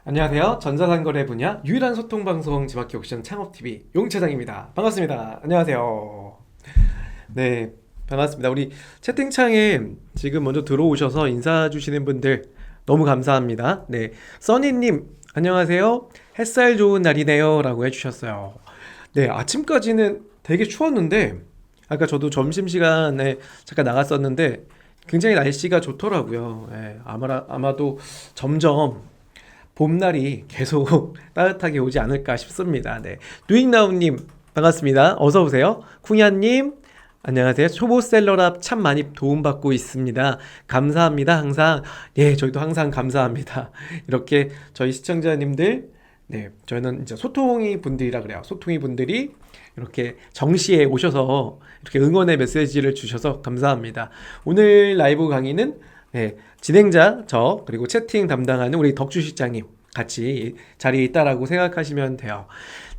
안녕하세요. 전자상거래 분야 유일한 소통방송 지마키 옥션 창업TV 용차장입니다. 반갑습니다. 안녕하세요. 네, 반갑습니다. 우리 채팅창에 지금 먼저 들어오셔서 인사 주시는 분들 너무 감사합니다. 네, 써니님 안녕하세요. 햇살 좋은 날이네요 라고 해주셨어요. 네, 아침까지는 되게 추웠는데 아까 저도 점심시간에 잠깐 나갔었는데 굉장히 날씨가 좋더라고요. 아마도 점점 봄날이 계속 따뜻하게 오지 않을까 싶습니다. 네. 누익나우님, 반갑습니다. 어서오세요. 쿵야님, 안녕하세요. 초보셀러랍 참 많이 도움받고 있습니다. 감사합니다. 항상. 예, 저희도 항상 감사합니다. 이렇게 저희 시청자님들, 네, 저희는 이제 소통이 분들이라 그래요. 소통이 분들이 이렇게 정시에 오셔서 이렇게 응원의 메시지를 주셔서 감사합니다. 오늘 라이브 강의는 네, 진행자 저 그리고 채팅 담당하는 우리 덕주 실장님 같이 자리에 있다라고 생각하시면 돼요.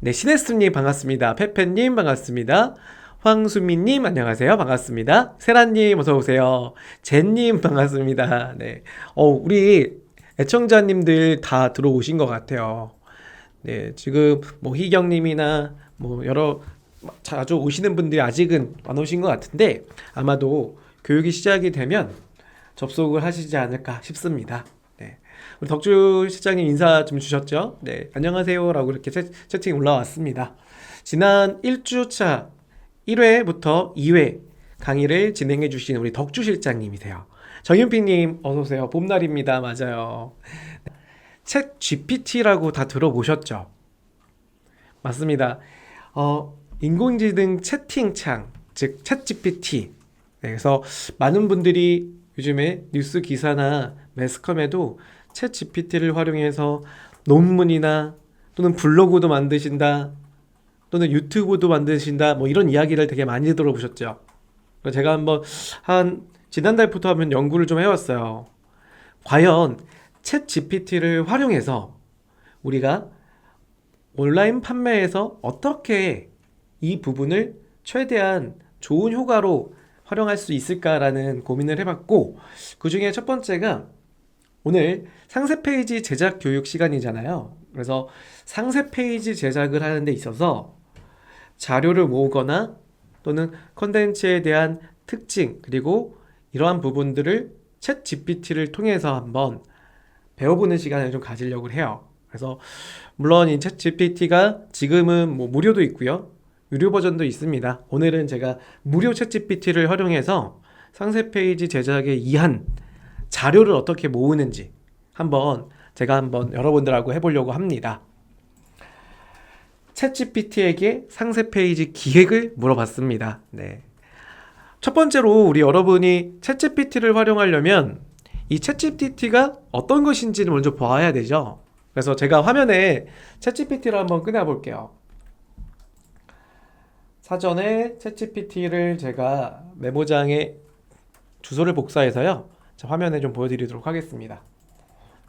네, 시네스님 반갑습니다. 페페님 반갑습니다. 황수민님 안녕하세요. 반갑습니다. 세라님 어서 오세요. 젠님 반갑습니다. 네, 우리 애청자님들 다 들어오신 것 같아요. 네, 지금 뭐 희경님이나 뭐 여러 자주 오시는 분들이 아직은 안 오신 것 같은데 아마도 교육이 시작이 되면 접속을 하시지 않을까 싶습니다. 네. 우리 덕주 실장님 인사 좀 주셨죠? 네. 안녕하세요. 라고 이렇게 채팅이 올라왔습니다. 지난 1주차 1회부터 2회 강의를 진행해 주신 우리 덕주 실장님이세요. 정윤피님, 어서오세요. 봄날입니다. 맞아요. 챗 GPT라고 다 들어보셨죠? 맞습니다. 인공지능 채팅창, 즉 챗 GPT. 네, 그래서 많은 분들이 요즘에 뉴스 기사나 매스컴에도 챗 GPT를 활용해서 논문이나 또는 블로그도 만드신다 또는 유튜브도 만드신다 뭐 이런 이야기를 되게 많이 들어보셨죠. 제가 한번 지난달부터 한번 연구를 좀 해왔어요. 과연 챗 GPT를 활용해서 우리가 온라인 판매에서 어떻게 이 부분을 최대한 좋은 효과로 활용할 수 있을까라는 고민을 해봤고, 그 중에 첫 번째가 오늘 상세 페이지 제작 교육 시간이잖아요. 그래서 상세 페이지 제작을 하는 데 있어서 자료를 모으거나 또는 컨텐츠에 대한 특징 그리고 이러한 부분들을 챗 GPT를 통해서 한번 배워보는 시간을 좀 가지려고 해요. 그래서 물론 이 챗 GPT가 지금은 뭐 무료도 있고요. 유료 버전도 있습니다. 오늘은 제가 무료 챗 GPT를 활용해서 상세 페이지 제작에 의한 자료를 어떻게 모으는지 제가 한번 여러분들하고 해보려고 합니다. 챗 GPT에게 상세 페이지 기획을 물어봤습니다. 네. 첫 번째로 우리 여러분이 챗 GPT를 활용하려면 이 챗 GPT가 어떤 것인지를 먼저 봐야 되죠. 그래서 제가 화면에 챗 GPT를 한번 꺼내볼게요. 사전에 챗GPT를 제가 메모장에 주소를 복사해서요. 화면에 좀 보여드리도록 하겠습니다.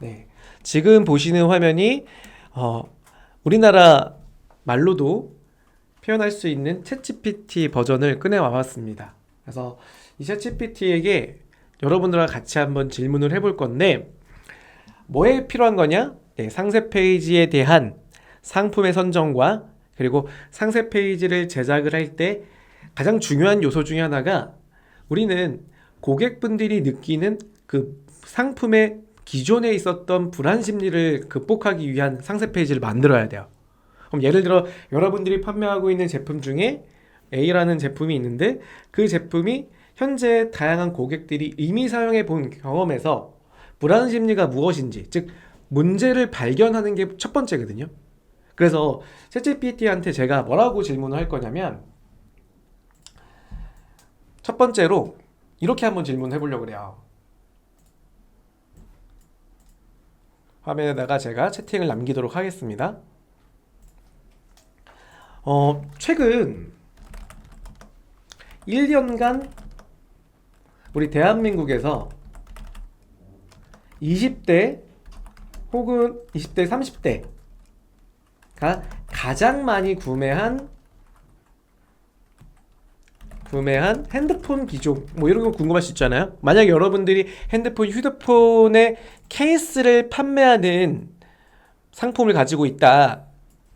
네, 지금 보시는 화면이 우리나라 말로도 표현할 수 있는 챗GPT 버전을 꺼내와 봤습니다. 그래서 이 챗GPT에게 여러분들과 같이 한번 질문을 해볼 건데 뭐에 필요한 거냐? 네, 상세 페이지에 대한 상품의 선정과 그리고 상세 페이지를 제작을 할 때 가장 중요한 요소 중에 하나가 우리는 고객분들이 느끼는 그 상품의 기존에 있었던 불안 심리를 극복하기 위한 상세 페이지를 만들어야 돼요. 그럼 예를 들어 여러분들이 판매하고 있는 제품 중에 A라는 제품이 있는데 그 제품이 현재 다양한 고객들이 이미 사용해 본 경험에서 불안 심리가 무엇인지, 즉 문제를 발견하는 게 첫 번째거든요. 그래서 챗GPT한테 제가 뭐라고 질문을 할 거냐면 첫 번째로 이렇게 한번 질문해 보려고 그래요. 화면에다가 제가 채팅을 남기도록 하겠습니다. 최근 1년간 우리 대한민국에서 20대 혹은 20대, 30대가 가장 많이 구매한 핸드폰 기종 뭐 이런 거 궁금할 수 있잖아요. 만약에 여러분들이 휴대폰의 케이스를 판매하는 상품을 가지고 있다.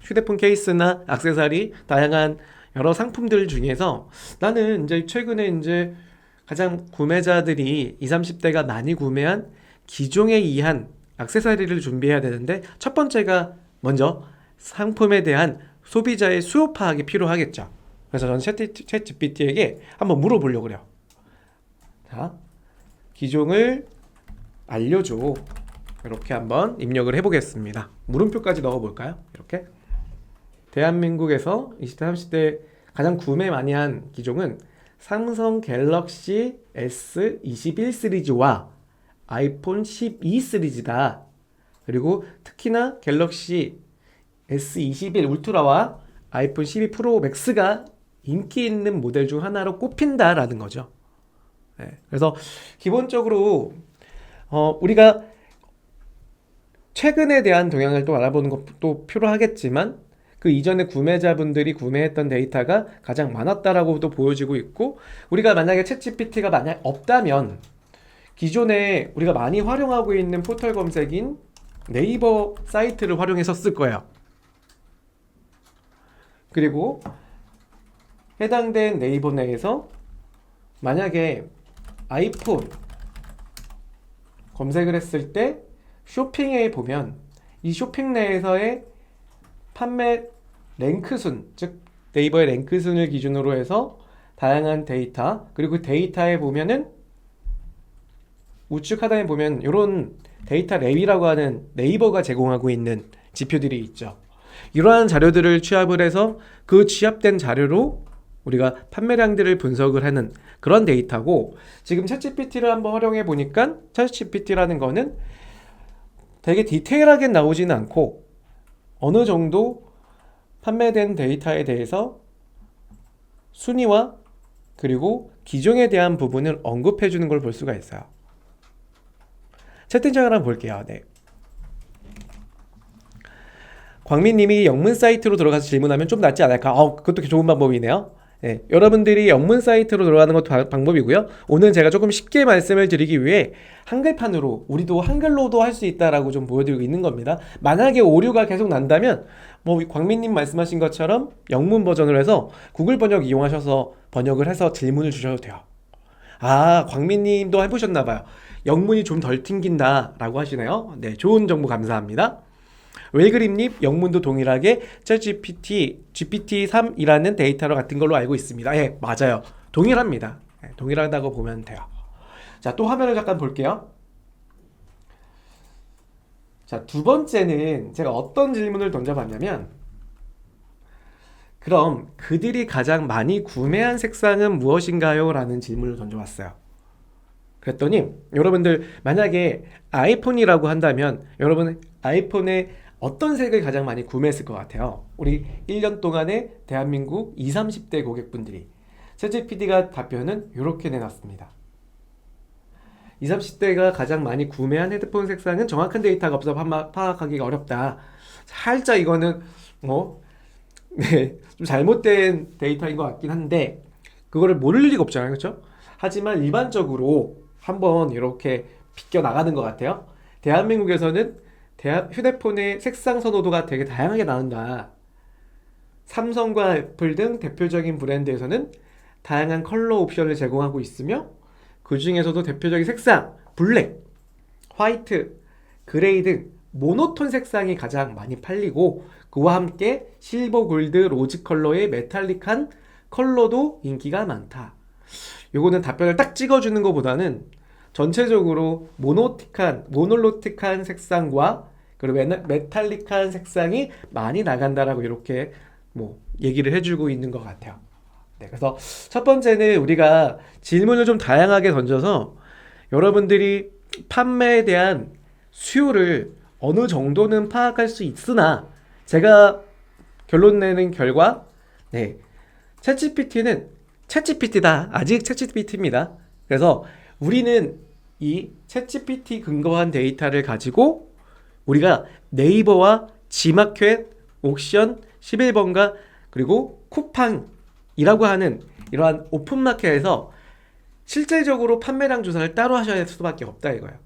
휴대폰 케이스나 액세서리, 다양한 여러 상품들 중에서 나는 이제 최근에 이제 가장 구매자들이 20, 30대가 많이 구매한 기종에 의한 액세서리를 준비해야 되는데 첫 번째가 먼저 상품에 대한 소비자의 수요 파악이 필요하겠죠. 그래서 저는 챗 GPT에게 한번 물어보려고 그래요. 자, 기종을 알려줘. 이렇게 한번 입력을 해보겠습니다. 물음표까지 넣어볼까요? 이렇게. 대한민국에서 20대, 30대 가장 구매 많이 한 기종은 삼성 갤럭시 S21 시리즈와 아이폰 12 시리즈다. 그리고 특히나 갤럭시 S21 울트라와 아이폰 12 프로 맥스가 인기 있는 모델 중 하나로 꼽힌다라는 거죠. 네, 그래서 기본적으로 우리가 최근에 대한 동향을 또 알아보는 것도 필요하겠지만 그 이전에 구매자분들이 구매했던 데이터가 가장 많았다라고도 보여지고 있고 우리가 만약에 챗GPT가 만약 없다면 기존에 우리가 많이 활용하고 있는 포털 검색인 네이버 사이트를 활용했었을 거예요. 그리고 해당된 네이버 내에서 만약에 아이폰 검색을 했을 때 쇼핑에 보면 이 쇼핑 내에서의 판매 랭크순, 즉 네이버의 랭크순을 기준으로 해서 다양한 데이터, 그리고 그 데이터에 보면은 우측 하단에 보면 이런 데이터 랩이라고 하는 네이버가 제공하고 있는 지표들이 있죠. 이러한 자료들을 취합을 해서 그 취합된 자료로 우리가 판매량들을 분석을 하는 그런 데이터고, 지금 챗GPT를 한번 활용해 보니까 챗GPT라는 거는 되게 디테일하게 나오지는 않고 어느 정도 판매된 데이터에 대해서 순위와 그리고 기종에 대한 부분을 언급해 주는 걸 볼 수가 있어요. 채팅창을 한번 볼게요. 네. 광민님이 영문 사이트로 들어가서 질문하면 좀 낫지 않을까? 그것도 좋은 방법이네요. 네, 여러분들이 영문 사이트로 들어가는 것도 방법이고요. 오늘 제가 조금 쉽게 말씀을 드리기 위해 한글판으로 우리도 한글로도 할 수 있다라고 좀 보여드리고 있는 겁니다. 만약에 오류가 계속 난다면 광민님 말씀하신 것처럼 영문 버전으로 해서 구글 번역 이용하셔서 번역을 해서 질문을 주셔도 돼요. 광민님도 해보셨나봐요. 영문이 좀 덜 튕긴다 라고 하시네요. 네, 좋은 정보 감사합니다. 웰그림님, 영문도 동일하게 챗GPT, GPT-3이라는 데이터로 같은 걸로 알고 있습니다. 예, 맞아요. 동일합니다. 동일하다고 보면 돼요. 자, 또 화면을 잠깐 볼게요. 자, 두 번째는 제가 어떤 질문을 던져봤냐면, 그럼 그들이 가장 많이 구매한 색상은 무엇인가요? 라는 질문을 던져봤어요. 그랬더니 여러분들 만약에 아이폰이라고 한다면 여러분 아이폰의 어떤 색을 가장 많이 구매했을 것 같아요? 우리 1년 동안에 대한민국 20, 30대 고객분들이 챗GPT가 답변은 이렇게 내놨습니다. 20, 30대가 가장 많이 구매한 헤드폰 색상은 정확한 데이터가 없어 파악하기가 어렵다. 살짝 이거는 좀 잘못된 데이터인 것 같긴 한데 그거를 모를 리가 없잖아요, 그렇죠? 하지만 일반적으로 한번 이렇게 비껴 나가는 것 같아요. 대한민국에서는 휴대폰의 색상 선호도가 되게 다양하게 나온다. 삼성과 애플 등 대표적인 브랜드에서는 다양한 컬러 옵션을 제공하고 있으며 그 중에서도 대표적인 색상, 블랙, 화이트, 그레이 등 모노톤 색상이 가장 많이 팔리고 그와 함께 실버, 골드, 로즈 컬러의 메탈릭한 컬러도 인기가 많다. 요거는 답변을 딱 찍어주는 것보다는 전체적으로 모놀로틱한 색상과 그리고 메탈릭한 색상이 많이 나간다라고 이렇게 얘기를 해주고 있는 것 같아요. 네, 그래서 첫 번째는 우리가 질문을 좀 다양하게 던져서 여러분들이 판매에 대한 수요를 어느 정도는 파악할 수 있으나 제가 결론 내는 결과 챗GPT는 챗GPT다. 아직 챗GPT입니다. 그래서 우리는 이 챗GPT 근거한 데이터를 가지고 우리가 네이버와 지마켓, 옥션, 11번가 그리고 쿠팡이라고 하는 이러한 오픈마켓에서 실질적으로 판매량 조사를 따로 하셔야 할 수밖에 없다 이거예요.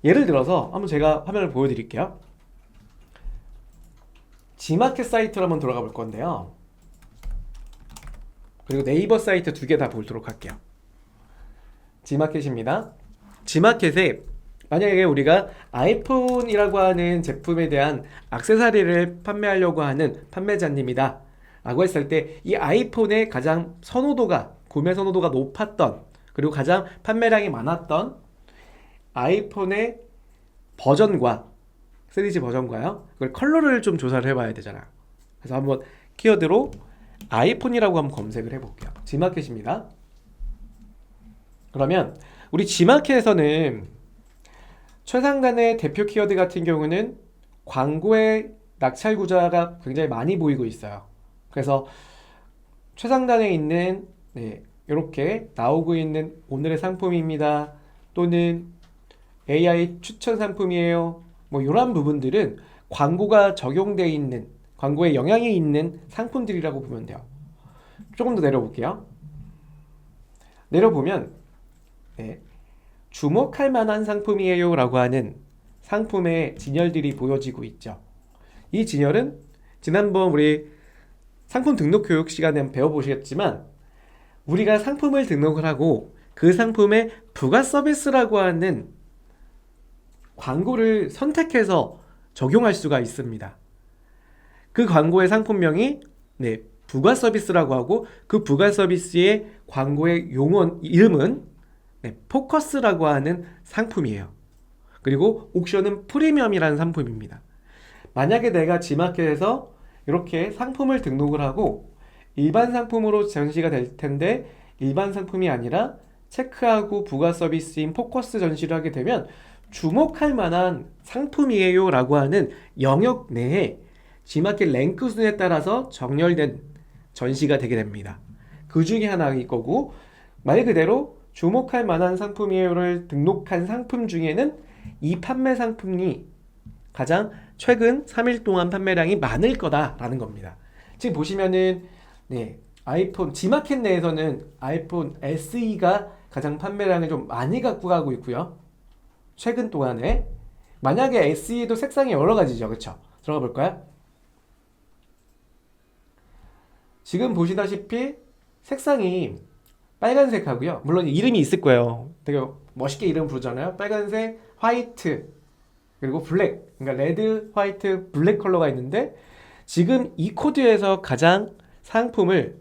예를 들어서 한번 제가 화면을 보여드릴게요. 지마켓 사이트로 한번 들어가 볼 건데요. 그리고 네이버 사이트 두 개 다 보도록 할게요. 지마켓입니다. 지마켓에 만약에 우리가 아이폰이라고 하는 제품에 대한 액세서리를 판매하려고 하는 판매자님이다 라고 했을 때 이 아이폰의 가장 선호도가 구매 선호도가 높았던 그리고 가장 판매량이 많았던 아이폰의 버전과 시리즈 버전과요 그걸 컬러를 좀 조사를 해봐야 되잖아요. 그래서 한번 키워드로 아이폰이라고 한번 검색을 해볼게요. 지마켓입니다. 그러면 우리 지마켓에서는 최상단의 대표 키워드 같은 경우는 광고의 낙찰 구조가 굉장히 많이 보이고 있어요. 그래서 최상단에 있는 이렇게 나오고 있는 오늘의 상품입니다. 또는 AI 추천 상품이에요. 뭐 이런 부분들은 광고가 적용되어 있는 광고에 영향이 있는 상품들이라고 보면 돼요. 조금 더 내려볼게요. 내려보면 주목할 만한 상품이에요 라고 하는 상품의 진열들이 보여지고 있죠. 이 진열은 지난번 우리 상품 등록 교육 시간에 배워보셨지만 우리가 상품을 등록을 하고 그 상품의 부가 서비스라고 하는 광고를 선택해서 적용할 수가 있습니다. 그 광고의 상품명이 부가 서비스라고 하고 그 부가 서비스의 광고의 용어 이름은 포커스라고 하는 상품이에요. 그리고 옥션은 프리미엄이라는 상품입니다. 만약에 내가 지마켓에서 이렇게 상품을 등록을 하고 일반 상품으로 전시가 될 텐데 일반 상품이 아니라 체크하고 부가 서비스인 포커스 전시를 하게 되면 주목할 만한 상품이에요 라고 하는 영역 내에 지마켓 랭크 순에 따라서 정렬된 전시가 되게 됩니다. 그 중에 하나일 거고 말 그대로 주목할 만한 상품이에요를 등록한 상품 중에는 이 판매 상품이 가장 최근 3일 동안 판매량이 많을 거다라는 겁니다. 지금 보시면은 아이폰 지마켓 내에서는 아이폰 SE가 가장 판매량을 좀 많이 갖고 가고 있고요. 최근 동안에 만약에 SE도 색상이 여러 가지죠, 그렇죠? 들어가 볼까요? 지금 보시다시피 색상이 빨간색 하고요. 물론 이름이 있을 거예요. 되게 멋있게 이름 부르잖아요. 빨간색, 화이트, 그리고 블랙. 그러니까 레드, 화이트, 블랙 컬러가 있는데 지금 이 코드에서 가장 상품을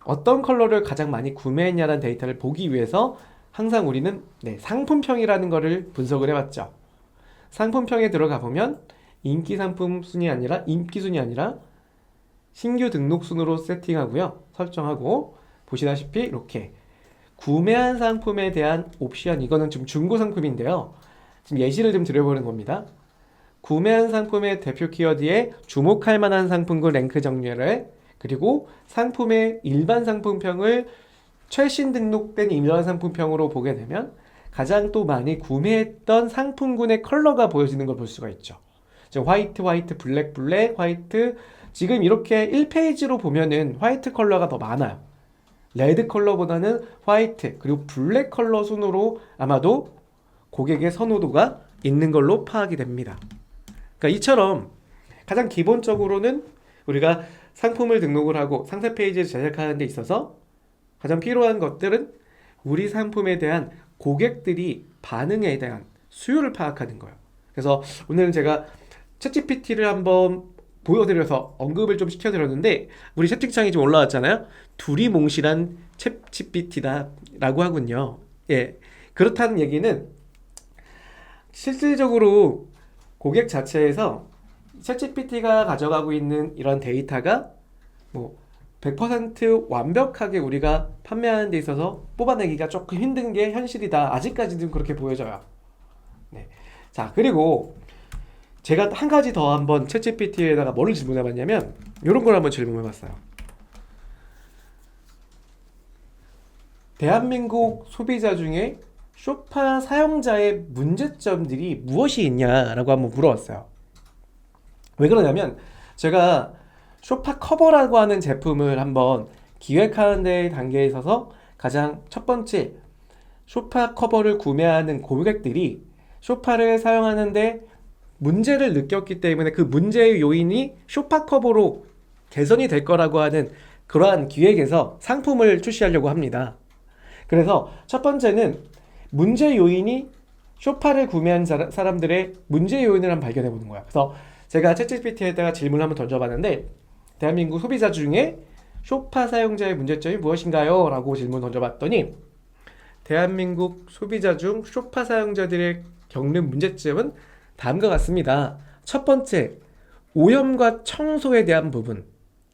어떤 컬러를 가장 많이 구매했냐는 데이터를 보기 위해서 항상 우리는 상품평이라는 거를 분석을 해봤죠. 상품평에 들어가 보면 인기 상품 순이 아니라 인기 순이 아니라 신규 등록 순으로 세팅하고요. 설정하고 보시다시피 이렇게 구매한 상품에 대한 옵션 이거는 좀 중고 상품인데요. 지금 예시를 좀 드려보는 겁니다. 구매한 상품의 대표 키워드에 주목할 만한 상품군 랭크 정렬을 그리고 상품의 일반 상품평을 최신 등록된 일반 상품평으로 보게 되면 가장 또 많이 구매했던 상품군의 컬러가 보여지는 걸 볼 수가 있죠. 화이트, 화이트, 블랙, 블랙, 화이트 지금 이렇게 1페이지로 보면은 화이트 컬러가 더 많아요. 레드 컬러보다는 화이트 그리고 블랙 컬러 순으로 아마도 고객의 선호도가 있는 걸로 파악이 됩니다. 그러니까 이처럼 가장 기본적으로는 우리가 상품을 등록을 하고 상세 페이지를 제작하는 데 있어서 가장 필요한 것들은 우리 상품에 대한 고객들이 반응에 대한 수요를 파악하는 거예요. 그래서 오늘은 제가 챗GPT를 한번 보여드려서 언급을 좀 시켜드렸는데 우리 채팅창이 좀 올라왔잖아요. 둘이 몽실한 챗GPT다 라고 하군요. 그렇다는 얘기는 실질적으로 고객 자체에서 챗GPT가 가져가고 있는 이런 데이터가 100% 완벽하게 우리가 판매하는 데 있어서 뽑아내기가 조금 힘든 게 현실이다. 아직까지는 그렇게 보여져요. 자, 그리고 제가 한 가지 더 한번 챗GPT에다가 뭐를 질문해봤냐면 이런 걸 한번 질문해봤어요. 대한민국 소비자 중에 쇼파 사용자의 문제점들이 무엇이 있냐라고 한번 물어봤어요. 왜 그러냐면 제가 쇼파 커버라고 하는 제품을 한번 기획하는 데 단계에 있어서 가장 첫 번째 쇼파 커버를 구매하는 고객들이 쇼파를 사용하는데 문제를 느꼈기 때문에 그 문제의 요인이 쇼파 커버로 개선이 될 거라고 하는 그러한 기획에서 상품을 출시하려고 합니다. 그래서 첫 번째는 문제 요인이 쇼파를 구매한 사람들의 문제 요인을 한번 발견해 보는 거야. 그래서 제가 챗GPT에다가 질문을 한번 던져봤는데, 대한민국 소비자 중에 쇼파 사용자의 문제점이 무엇인가요? 라고 질문 던져봤더니, 대한민국 소비자 중 쇼파 사용자들의 겪는 문제점은 다음과 같습니다. 첫 번째, 오염과 청소에 대한 부분.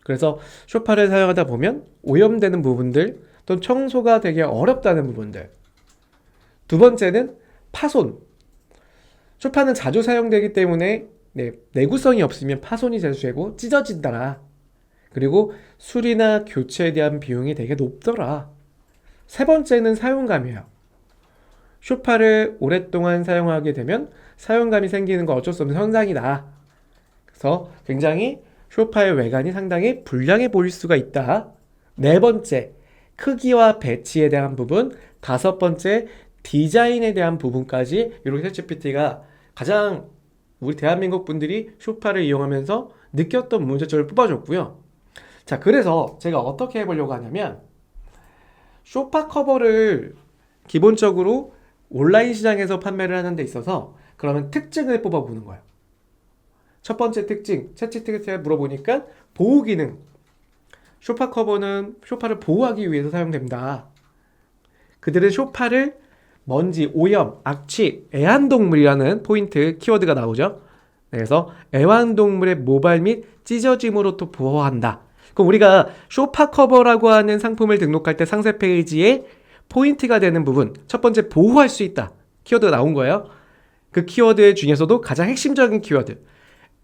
그래서 쇼파를 사용하다 보면 오염되는 부분들 또는 청소가 되게 어렵다는 부분들. 두 번째는 파손. 쇼파는 자주 사용되기 때문에 내구성이 없으면 파손이 자주 되고 찢어진다라. 그리고 수리나 교체에 대한 비용이 되게 높더라. 세 번째는 사용감이에요. 쇼파를 오랫동안 사용하게 되면 사용감이 생기는 거 어쩔 수 없는 현상이다. 그래서 굉장히 쇼파의 외관이 상당히 불량해 보일 수가 있다. 네 번째, 크기와 배치에 대한 부분. 다섯 번째, 디자인에 대한 부분까지 이렇게 챗GPT가 가장 우리 대한민국 분들이 쇼파를 이용하면서 느꼈던 문제점을 뽑아줬고요. 자, 그래서 제가 어떻게 해보려고 하냐면, 쇼파 커버를 기본적으로 온라인 시장에서 판매를 하는 데 있어서 그러면 특징을 뽑아보는 거예요. 첫 번째 특징, 챗GPT에 물어보니까 보호 기능. 쇼파 커버는 쇼파를 보호하기 위해서 사용됩니다. 그들은 쇼파를 먼지, 오염, 악취, 애완동물이라는 포인트 키워드가 나오죠. 그래서 애완동물의 모발 및 찢어짐으로부터 보호한다. 그럼 우리가 쇼파 커버라고 하는 상품을 등록할 때 상세 페이지에 포인트가 되는 부분, 첫 번째 보호할 수 있다 키워드가 나온 거예요. 그 키워드 중에서도 가장 핵심적인 키워드,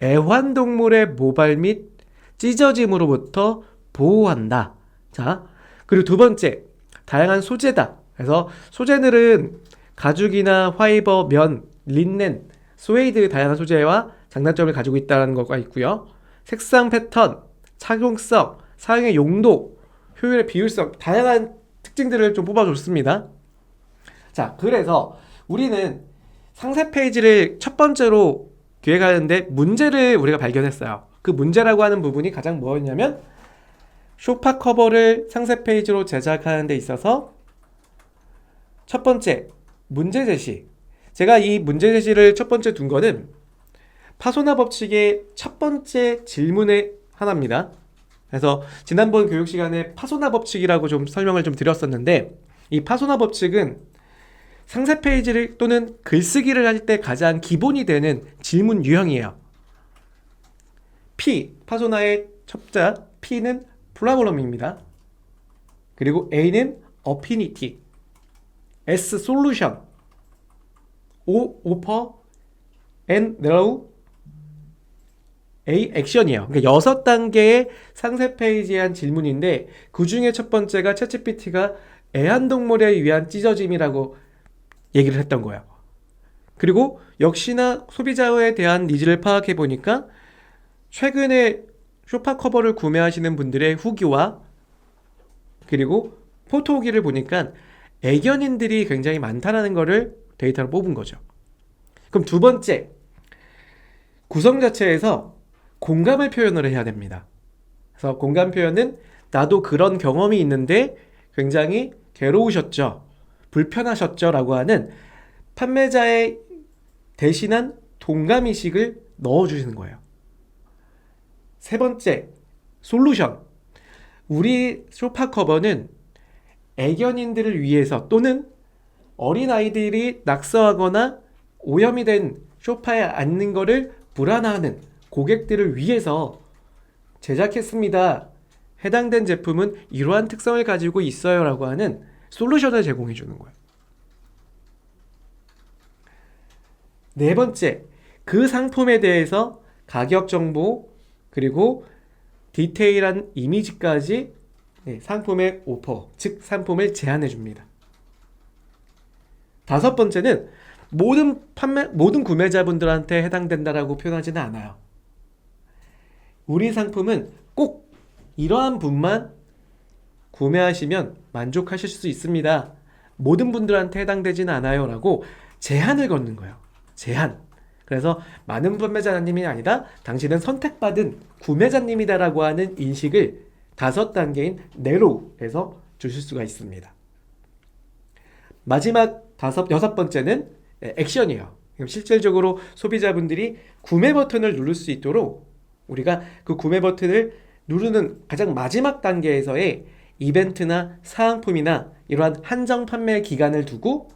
애완동물의 모발 및 찢어짐으로부터 보호한다. 자, 그리고 두 번째, 다양한 소재다. 그래서 소재들은 가죽이나 화이버, 면, 린넨, 스웨이드 다양한 소재와 장단점을 가지고 있다는 것가 있고요. 색상 패턴, 착용성, 사용의 용도, 효율의 비율성, 다양한 특징들을 좀 뽑아줬습니다. 자, 그래서 우리는 상세 페이지를 첫 번째로 기획하는데 문제를 우리가 발견했어요. 그 문제라고 하는 부분이 가장 뭐였냐면, 쇼파 커버를 상세 페이지로 제작하는 데 있어서 첫 번째, 문제 제시. 제가 이 문제 제시를 첫 번째 둔 거는 파소나 법칙의 첫 번째 질문의 하나입니다. 그래서 지난번 교육 시간에 파소나 법칙이라고 좀 설명을 좀 드렸었는데, 이 파소나 법칙은 상세 페이지를 또는 글쓰기를 할 때 가장 기본이 되는 질문 유형이에요. P, 파소나의 첩자 P는 프로블럼입니다. 그리고 A는 어피니티, S 솔루션, O 오퍼, N narrow, A 액션이에요. 그러니까 6단계의 상세 페이지에 한 질문인데, 그 중에 첫 번째가 챗GPT가 애완동물에 위한 찢어짐이라고 얘기를 했던 거예요. 그리고 역시나 소비자에 대한 니즈를 파악해 보니까 최근에 쇼파 커버를 구매하시는 분들의 후기와 그리고 포토 후기를 보니까 애견인들이 굉장히 많다는 거를 데이터로 뽑은 거죠. 그럼 두 번째, 구성 자체에서 공감을 표현을 해야 됩니다. 그래서 공감 표현은 나도 그런 경험이 있는데 굉장히 괴로우셨죠, 불편하셨죠 라고 하는 판매자의 대신한 동감의식을 넣어주시는 거예요. 세 번째, 솔루션. 우리 쇼파 커버는 애견인들을 위해서 또는 어린아이들이 낙서하거나 오염이 된 쇼파에 앉는 거를 불안해하는 고객들을 위해서 제작했습니다. 해당된 제품은 이러한 특성을 가지고 있어요 라고 하는 솔루션을 제공해 주는 거예요. 네 번째, 그 상품에 대해서 가격 정보 그리고 디테일한 이미지까지 상품의 오퍼, 즉 상품을 제안해 줍니다. 다섯 번째는 모든 구매자분들한테 해당된다라고 표현하지는 않아요. 우리 상품은 꼭 이러한 분만 구매하시면 만족하실 수 있습니다. 모든 분들한테 해당되지는 않아요 라고 제한을 걷는 거예요. 제한. 그래서 많은 판매자님이 아니라 당신은 선택받은 구매자님이다라고 하는 인식을 5단계인 네로우에서 주실 수가 있습니다. 마지막 6번째는 액션이에요. 실질적으로 소비자분들이 구매 버튼을 누를 수 있도록 우리가 그 구매 버튼을 누르는 가장 마지막 단계에서의 이벤트나 사은품이나 이러한 한정 판매 기간을 두고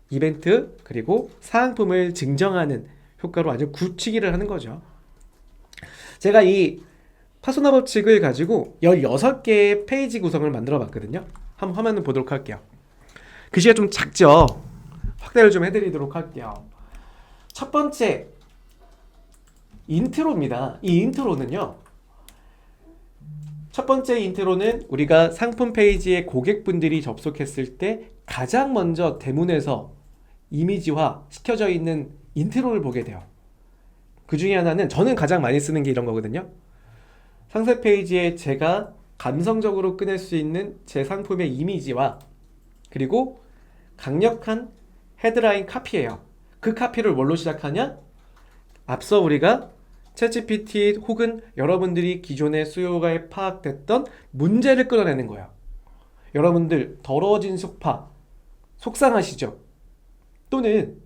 이벤트 그리고 사은품을 증정하는 효과로 아주 굳히기를 하는 거죠. 제가 이 파소나 법칙을 가지고 16개의 페이지 구성을 만들어 봤거든요. 한번 화면을 보도록 할게요. 글씨가 좀 작죠? 확대를 좀 해드리도록 할게요. 첫 번째 인트로입니다. 이 인트로는요, 첫 번째 인트로는 우리가 상품 페이지에 고객분들이 접속했을 때 가장 먼저 대문에서 이미지화 시켜져 있는 인트로를 보게 돼요. 그 중에 하나는 저는 가장 많이 쓰는 게 이런 거거든요. 상세 페이지에 제가 감성적으로 꺼낼 수 있는 제 상품의 이미지와 그리고 강력한 헤드라인 카피예요. 그 카피를 뭘로 시작하냐? 앞서 우리가 챗GPT 혹은 여러분들이 기존의 수요가 파악됐던 문제를 끌어내는 거예요. 여러분들 더러워진 소파 속상하시죠? 또는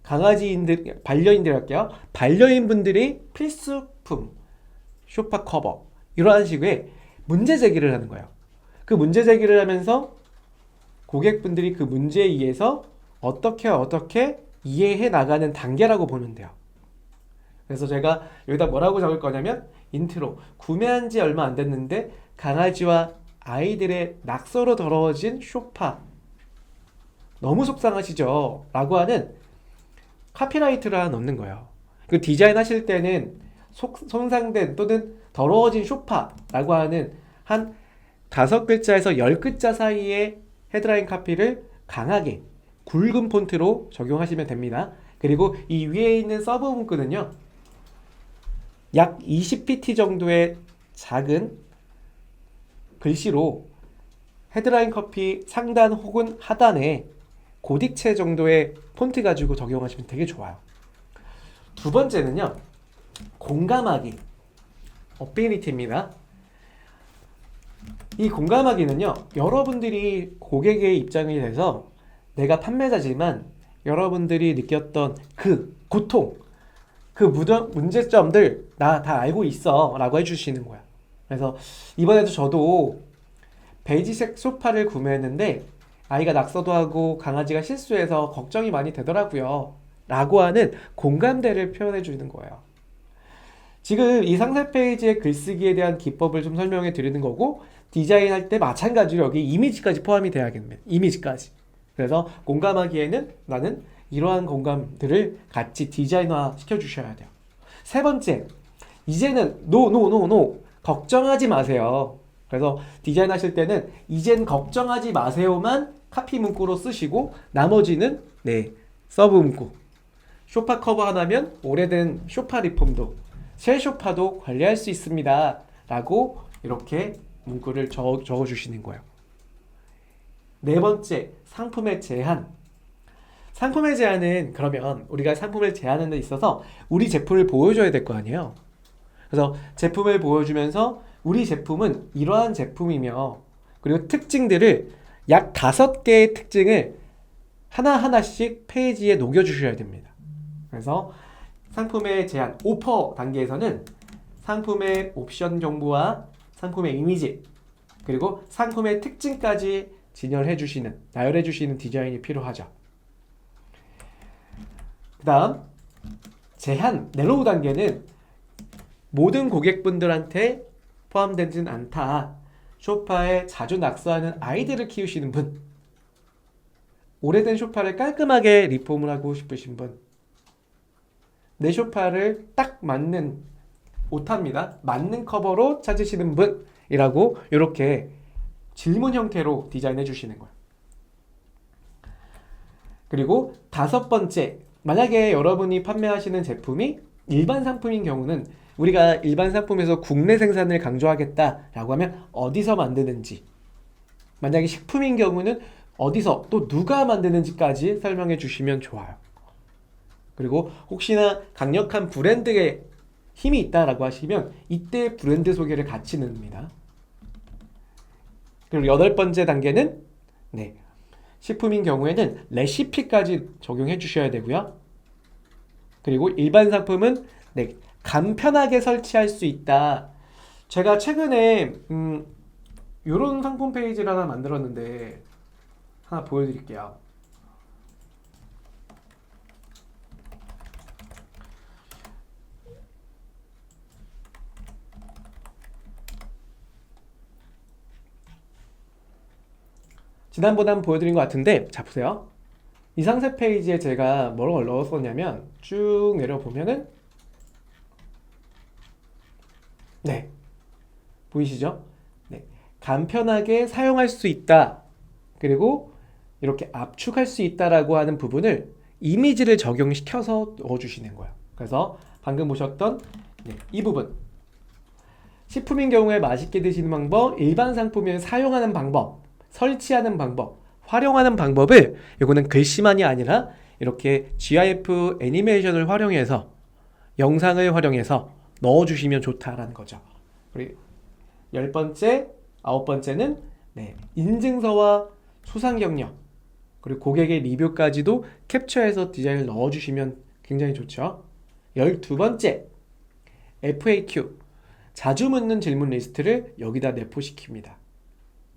반려인들 할게요. 반려인분들이 필수품 소파 커버 이러한 식의 문제 제기를 하는 거예요. 그 문제 제기를 하면서 고객분들이 그 문제에 의해서 어떻게 이해해 나가는 단계라고 보면 돼요. 그래서 제가 여기다 뭐라고 적을 거냐면 인트로 구매한 지 얼마 안 됐는데 강아지와 아이들의 낙서로 더러워진 소파 너무 속상하시죠? 라고 하는 카피라이트를 하나 넣는 거예요. 그 디자인 하실 때는 손상된 또는 더러워진 소파라고 하는 한 5글자에서 10글자 사이의 헤드라인 카피를 강하게 굵은 폰트로 적용하시면 됩니다. 그리고 이 위에 있는 서브 문구는요, 약 20pt 정도의 작은 글씨로 헤드라인 카피 상단 혹은 하단에 고딕체 정도의 폰트 가지고 적용하시면 되게 좋아요. 두 번째는요, 공감하기 어피니티입니다. 이 공감하기는요, 여러분들이 고객의 입장이 돼서 내가 판매자지만 여러분들이 느꼈던 그 고통, 그 문제점들 나 다 알고 있어 라고 해주시는 거야. 그래서 이번에도 저도 베이지색 소파를 구매했는데 아이가 낙서도 하고 강아지가 실수해서 걱정이 많이 되더라고요 라고 하는 공감대를 표현해 주는 거예요. 지금 이 상세 페이지의 글쓰기에 대한 기법을 좀 설명해 드리는 거고, 디자인할 때 마찬가지로 여기 이미지까지 포함이 돼야겠네. 이미지까지. 그래서 공감하기에는 나는 이러한 공감들을 같이 디자인화 시켜주셔야 돼요. 세 번째, 이제는 노 걱정하지 마세요. 그래서 디자인하실 때는 이젠 걱정하지 마세요만 카피 문구로 쓰시고 나머지는 서브 문구. 소파 커버 하나면 오래된 소파 리폼도 새 소파도 관리할 수 있습니다 라고 이렇게 문구를 적어주시는 거예요. 네 번째, 상품의 제한. 상품의 제한은 그러면 우리가 상품을 제한하는 데 있어서 우리 제품을 보여줘야 될 거 아니에요. 그래서 제품을 보여주면서 우리 제품은 이러한 제품이며 그리고 특징들을 약 5개의 특징을 하나하나씩 페이지에 녹여주셔야 됩니다. 그래서 상품의 제한 오퍼 단계에서는 상품의 옵션 정보와 상품의 이미지 그리고 상품의 특징까지 나열해 주시는 디자인이 필요하죠. 그 다음 제한 네로우 단계는 모든 고객분들한테 포함되진 않다. 소파에 자주 낙서하는 아이들을 키우시는 분, 오래된 소파를 깔끔하게 리폼을 하고 싶으신 분, 내 소파를 딱 맞는 오타입니다. 맞는 커버로 찾으시는 분이라고 이렇게 질문 형태로 디자인해 주시는 거예요. 그리고 5번째, 만약에 여러분이 판매하시는 제품이 일반 상품인 경우는 우리가 일반 상품에서 국내 생산을 강조하겠다라고 하면 어디서 만드는지, 만약에 식품인 경우는 어디서 또 누가 만드는지까지 설명해 주시면 좋아요. 그리고 혹시나 강력한 브랜드의 힘이 있다라고 하시면 이때 브랜드 소개를 같이 넣습니다. 그리고 여덟 번째 단계는 네, 식품인 경우에는 레시피까지 적용해 주셔야 되고요. 그리고 일반 상품은 네, 간편하게 설치할 수 있다. 제가 최근에 이런 상품 페이지를 하나 만들었는데 하나 보여드릴게요. 지난번에 한번 보여드린 것 같은데, 자 보세요. 이 상세 페이지에 제가 뭐를 넣었었냐면 쭉 내려보면은 네, 보이시죠? 네, 간편하게 사용할 수 있다. 그리고 이렇게 압축할 수 있다라고 하는 부분을 이미지를 적용시켜서 넣어주시는 거예요. 그래서 방금 보셨던 네, 이 부분 식품인 경우에 맛있게 드시는 방법, 일반 상품을 사용하는 방법, 설치하는 방법, 활용하는 방법을 이거는 글씨만이 아니라 이렇게 GIF 애니메이션을 활용해서 영상을 활용해서 넣어주시면 좋다라는 거죠. 그리고 열 번째, 아홉 번째는 네, 인증서와 수상 경력 그리고 고객의 리뷰까지도 캡처해서 디자인을 넣어주시면 굉장히 좋죠. 12번째, FAQ 자주 묻는 질문 리스트를 여기다 내포시킵니다.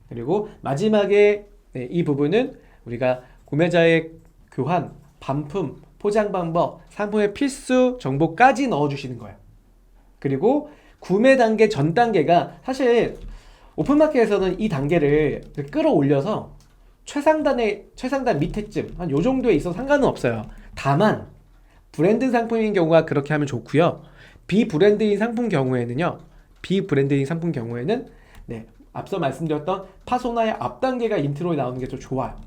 그리고 마지막에 네, 이 부분은 우리가 구매자의 교환, 반품, 포장 방법, 상품의 필수 정보까지 넣어주시는 거예요. 그리고 구매 단계 전 단계가 사실 오픈마켓에서는 이 단계를 끌어올려서 최상단 밑에쯤 한 요 정도에 있어서 상관은 없어요. 다만 브랜드 상품인 경우가 그렇게 하면 좋고요. 비브랜드인 상품 경우에는요. 네, 앞서 말씀드렸던 파소나의 앞 단계가 인트로에 나오는 게 좀 좋아요.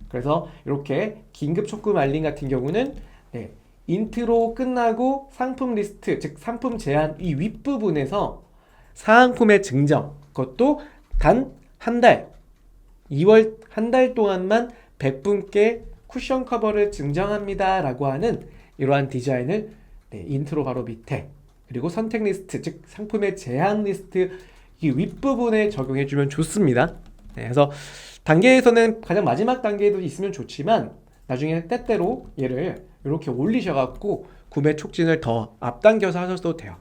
그래서 이렇게 긴급 촉구 알림 같은 경우는 네, 인트로 끝나고 상품 리스트, 즉 상품 제한 이 윗부분에서 사은품의 증정, 그것도 단 한 달, 2월 한 달 동안만 100분께 쿠션 커버를 증정합니다 라고 하는 이러한 디자인을 네, 인트로 바로 밑에 그리고 선택 리스트, 즉 상품의 제한 리스트 이 윗부분에 적용해주면 좋습니다. 네, 그래서 단계에서는 가장 마지막 단계에도 있으면 좋지만 나중에 때때로 얘를 이렇게 올리셔갖고 구매 촉진을 더 앞당겨서 하셔도 돼요.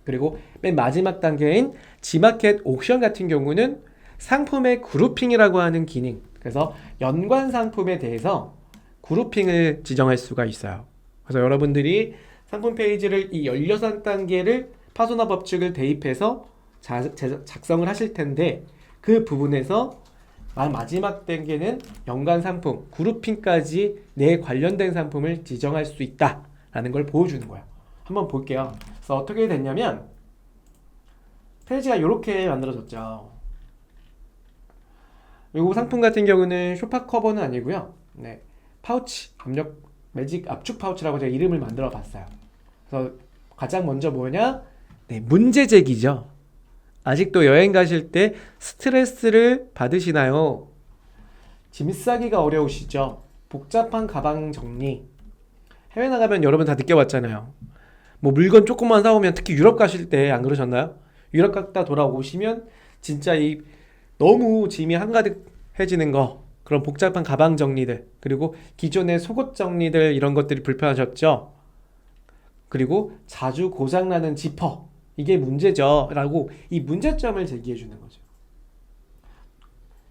그리고 맨 마지막 단계인 G마켓 옥션 같은 경우는 상품의 그룹핑이라고 하는 기능, 그래서 연관 상품에 대해서 그룹핑을 지정할 수가 있어요. 그래서 여러분들이 상품 페이지를 이 16단계를 파소나 법칙을 대입해서 작성을 하실 텐데 그 부분에서 마지막 단계는 연관 상품, 그룹핑까지 내 관련된 상품을 지정할 수 있다라는 걸 보여주는 거예요. 한번 볼게요. 그래서 어떻게 됐냐면 페이지가 이렇게 만들어졌죠. 이 상품 같은 경우는 쇼파 커버는 아니고요. 네, 파우치, 압력 매직 압축 파우치라고 제가 이름을 만들어 봤어요. 그래서 가장 먼저 뭐냐? 네, 문제 제기죠. 아직도 여행 가실 때 스트레스를 받으시나요? 짐 싸기가 어려우시죠? 복잡한 가방 정리. 해외 나가면 여러분 다 느껴봤잖아요. 뭐 물건 조금만 사오면 특히 유럽 가실 때 안 그러셨나요? 유럽 갔다 돌아오시면 진짜 이 너무 짐이 한가득해지는 거, 그런 복잡한 가방 정리들, 그리고 기존의 속옷 정리들 이런 것들이 불편하셨죠? 그리고 자주 고장나는 지퍼, 이게 문제죠 라고 이 문제점을 제기해 주는 거죠.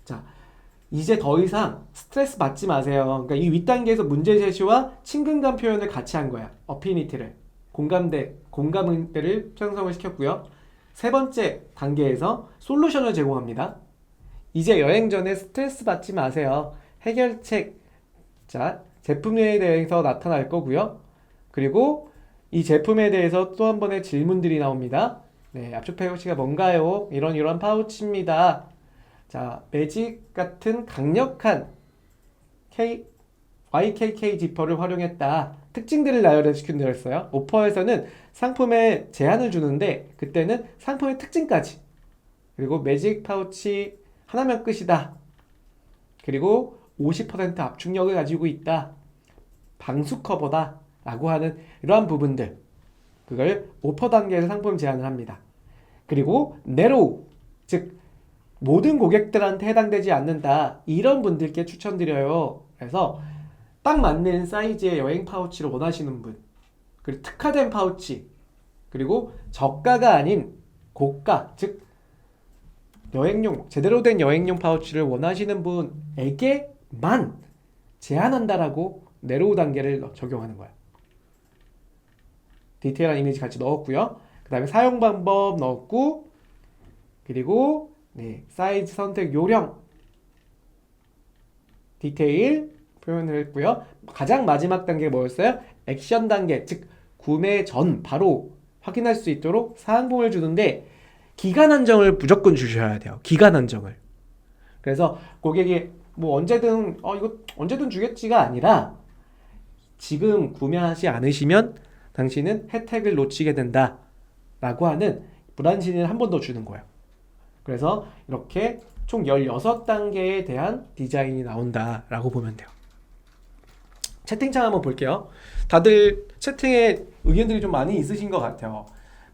자, 이제 더 이상 스트레스 받지 마세요. 그러니까 이 윗단계에서 문제 제시와 친근감 표현을 같이 한 거야. 어피니티를, 공감대를 형성을 시켰고요. 세 번째 단계에서 솔루션을 제공합니다. 이제 여행 전에 스트레스 받지 마세요. 해결책, 자, 제품에 대해서 나타날 거고요. 그리고 이 제품에 대해서 또 한 번의 질문들이 나옵니다. 네, 압축 파우치가 뭔가요? 이런 파우치입니다. 자, 매직 같은 강력한 YKK 지퍼를 활용했다. 특징들을 나열시킨다고 했어요. 오퍼에서는 상품에 제한을 주는데 그때는 상품의 특징까지. 그리고 매직 파우치 하나면 끝이다. 그리고 50% 압축력을 가지고 있다. 방수 커버다. 라고 하는 이러한 부분들, 그걸 오퍼 단계에서 상품 제안을 합니다. 그리고 네로우, 즉 모든 고객들한테 해당되지 않는다, 이런 분들께 추천드려요. 그래서 딱 맞는 사이즈의 여행 파우치를 원하시는 분, 그리고 특화된 파우치, 그리고 저가가 아닌 고가, 즉 여행용, 제대로 된 여행용 파우치를 원하시는 분에게만 제한한다라고 네로우 단계를 적용하는 거야. 디테일한 이미지 같이 넣었고요. 그 다음에 사용 방법 넣었고, 그리고 사이즈 선택 요령, 디테일 표현을 했고요. 가장 마지막 단계 뭐였어요? 액션 단계, 즉 구매 전 바로 확인할 수 있도록 사항봉을 주는데 기간 한정을 무조건 주셔야 돼요. 기간 한정을. 그래서 고객이 뭐 언제든 이거 언제든 주겠지가 아니라 지금 구매하지 않으시면 당신은 혜택을 놓치게 된다 라고 하는 불안신을 한 번 더 주는 거예요. 그래서 이렇게 총 16단계에 대한 디자인이 나온다 라고 보면 돼요. 채팅창 한번 볼게요. 다들 채팅에 의견들이 좀 많이 있으신 것 같아요.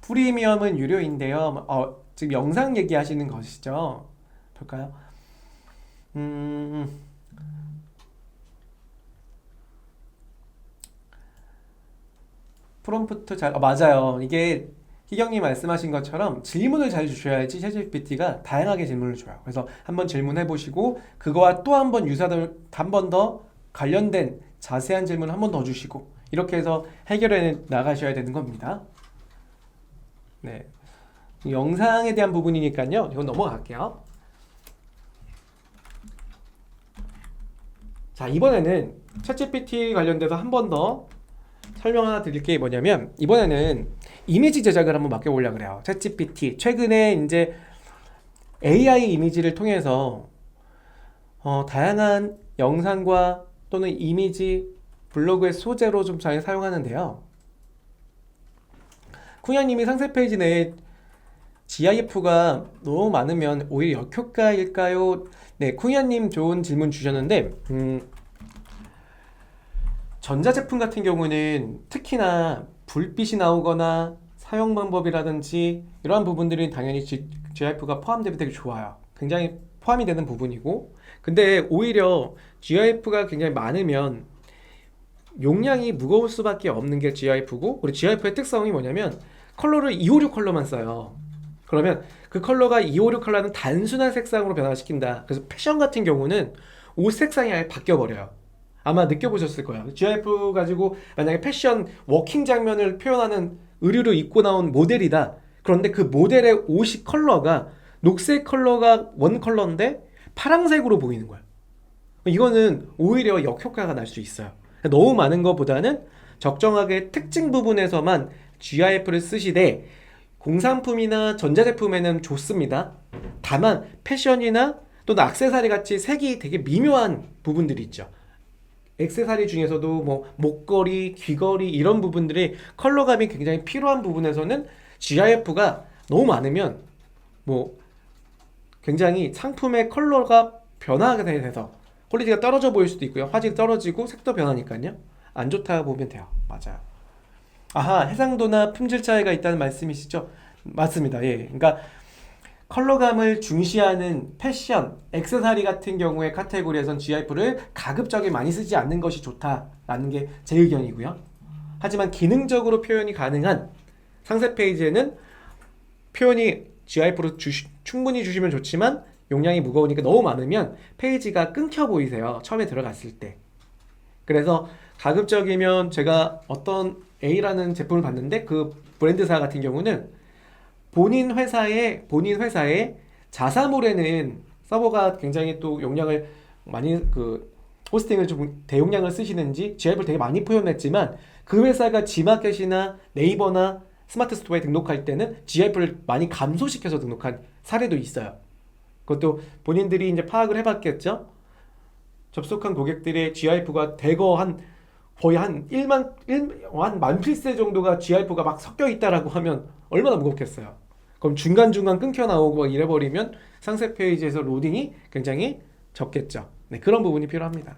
프리미엄은 유료인데요. 지금 영상 얘기하시는 것이죠. 볼까요? 프롬프트 잘, 맞아요. 이게 희경님 말씀하신 것처럼 질문을 잘 주셔야지 챗GPT가 다양하게 질문을 줘요. 그래서 한번 질문해 보시고 그거와 또 한 번 유사들 한 번 더 관련된 자세한 질문 한 번 더 주시고 이렇게 해서 해결해 나가셔야 되는 겁니다. 네, 영상에 대한 부분이니까요. 이건 넘어갈게요. 자, 이번에는 챗GPT 관련돼서 한 번 더 설명 하나 드릴 게 뭐냐면 이번에는 이미지 제작을 한번 맡겨보려고 그래요. 챗GPT 최근에 이제 AI 이미지를 통해서 다양한 영상과 또는 이미지 블로그의 소재로 좀 잘 사용하는데요. 쿠냐님이 상세 페이지 내에 GIF가 너무 많으면 오히려 역효과일까요? 네, 쿠냐님 좋은 질문 주셨는데 전자제품 같은 경우는 특히나 불빛이 나오거나 사용 방법이라든지 이러한 부분들이 당연히 GIF가 포함되면 되게 좋아요. 굉장히 포함이 되는 부분이고, 근데 오히려 GIF가 굉장히 많으면 용량이 무거울 수밖에 없는 게 GIF고, 그리고 GIF의 특성이 뭐냐면 컬러를 256 컬러만 써요. 그러면 그 컬러가 256 컬러는 단순한 색상으로 변화시킨다. 그래서 패션 같은 경우는 옷 색상이 아예 바뀌어버려요. 아마 느껴보셨을 거예요. GIF 가지고 만약에 패션 워킹 장면을 표현하는 의류를 입고 나온 모델이다. 그런데 그 모델의 옷이 컬러가 녹색 컬러가 원 컬러인데 파란색으로 보이는 거예요. 이거는 오히려 역효과가 날 수 있어요. 너무 많은 것보다는 적정하게 특징 부분에서만 GIF를 쓰시되 공산품이나 전자제품에는 좋습니다. 다만 패션이나 또는 액세서리 같이 색이 되게 미묘한 부분들이 있죠. 액세서리 중에서도 뭐 목걸이, 귀걸이 이런 부분들이 컬러감이 굉장히 필요한 부분에서는 GIF가 너무 많으면 뭐 굉장히 상품의 컬러가 변화하게 돼서 퀄리티가 떨어져 보일 수도 있고요. 화질이 떨어지고 색도 변하니까요. 안 좋다고 보면 돼요. 맞아요. 아하, 해상도나 품질 차이가 있다는 말씀이시죠? 맞습니다. 예. 그러니까 컬러감을 중시하는 패션, 액세서리 같은 경우의 카테고리에선 GIF를 가급적이 많이 쓰지 않는 것이 좋다라는 게 제 의견이고요. 하지만 기능적으로 표현이 가능한 상세 페이지에는 표현이 GIF로 충분히 주시면 좋지만 용량이 무거우니까 너무 많으면 페이지가 끊겨 보이세요. 처음에 들어갔을 때. 그래서 가급적이면 제가 어떤 A라는 제품을 봤는데 그 브랜드사 같은 경우는 본인 회사의 자사몰에는 서버가 굉장히 또 용량을 많이 호스팅을 좀 대용량을 쓰시는지 GIF를 되게 많이 표현했지만 그 회사가 G마켓이나 네이버나 스마트 스토어에 등록할 때는 GIF를 많이 감소시켜서 등록한 사례도 있어요. 그것도 본인들이 이제 파악을 해봤겠죠. 접속한 고객들의 GIF가 대거 거의 한 1만 필세 정도가 GIF가 막 섞여 있다라고 하면 얼마나 무겁겠어요. 그럼 중간중간 끊겨 나오고 이래버리면 상세 페이지에서 로딩이 굉장히 적겠죠. 네, 그런 부분이 필요합니다.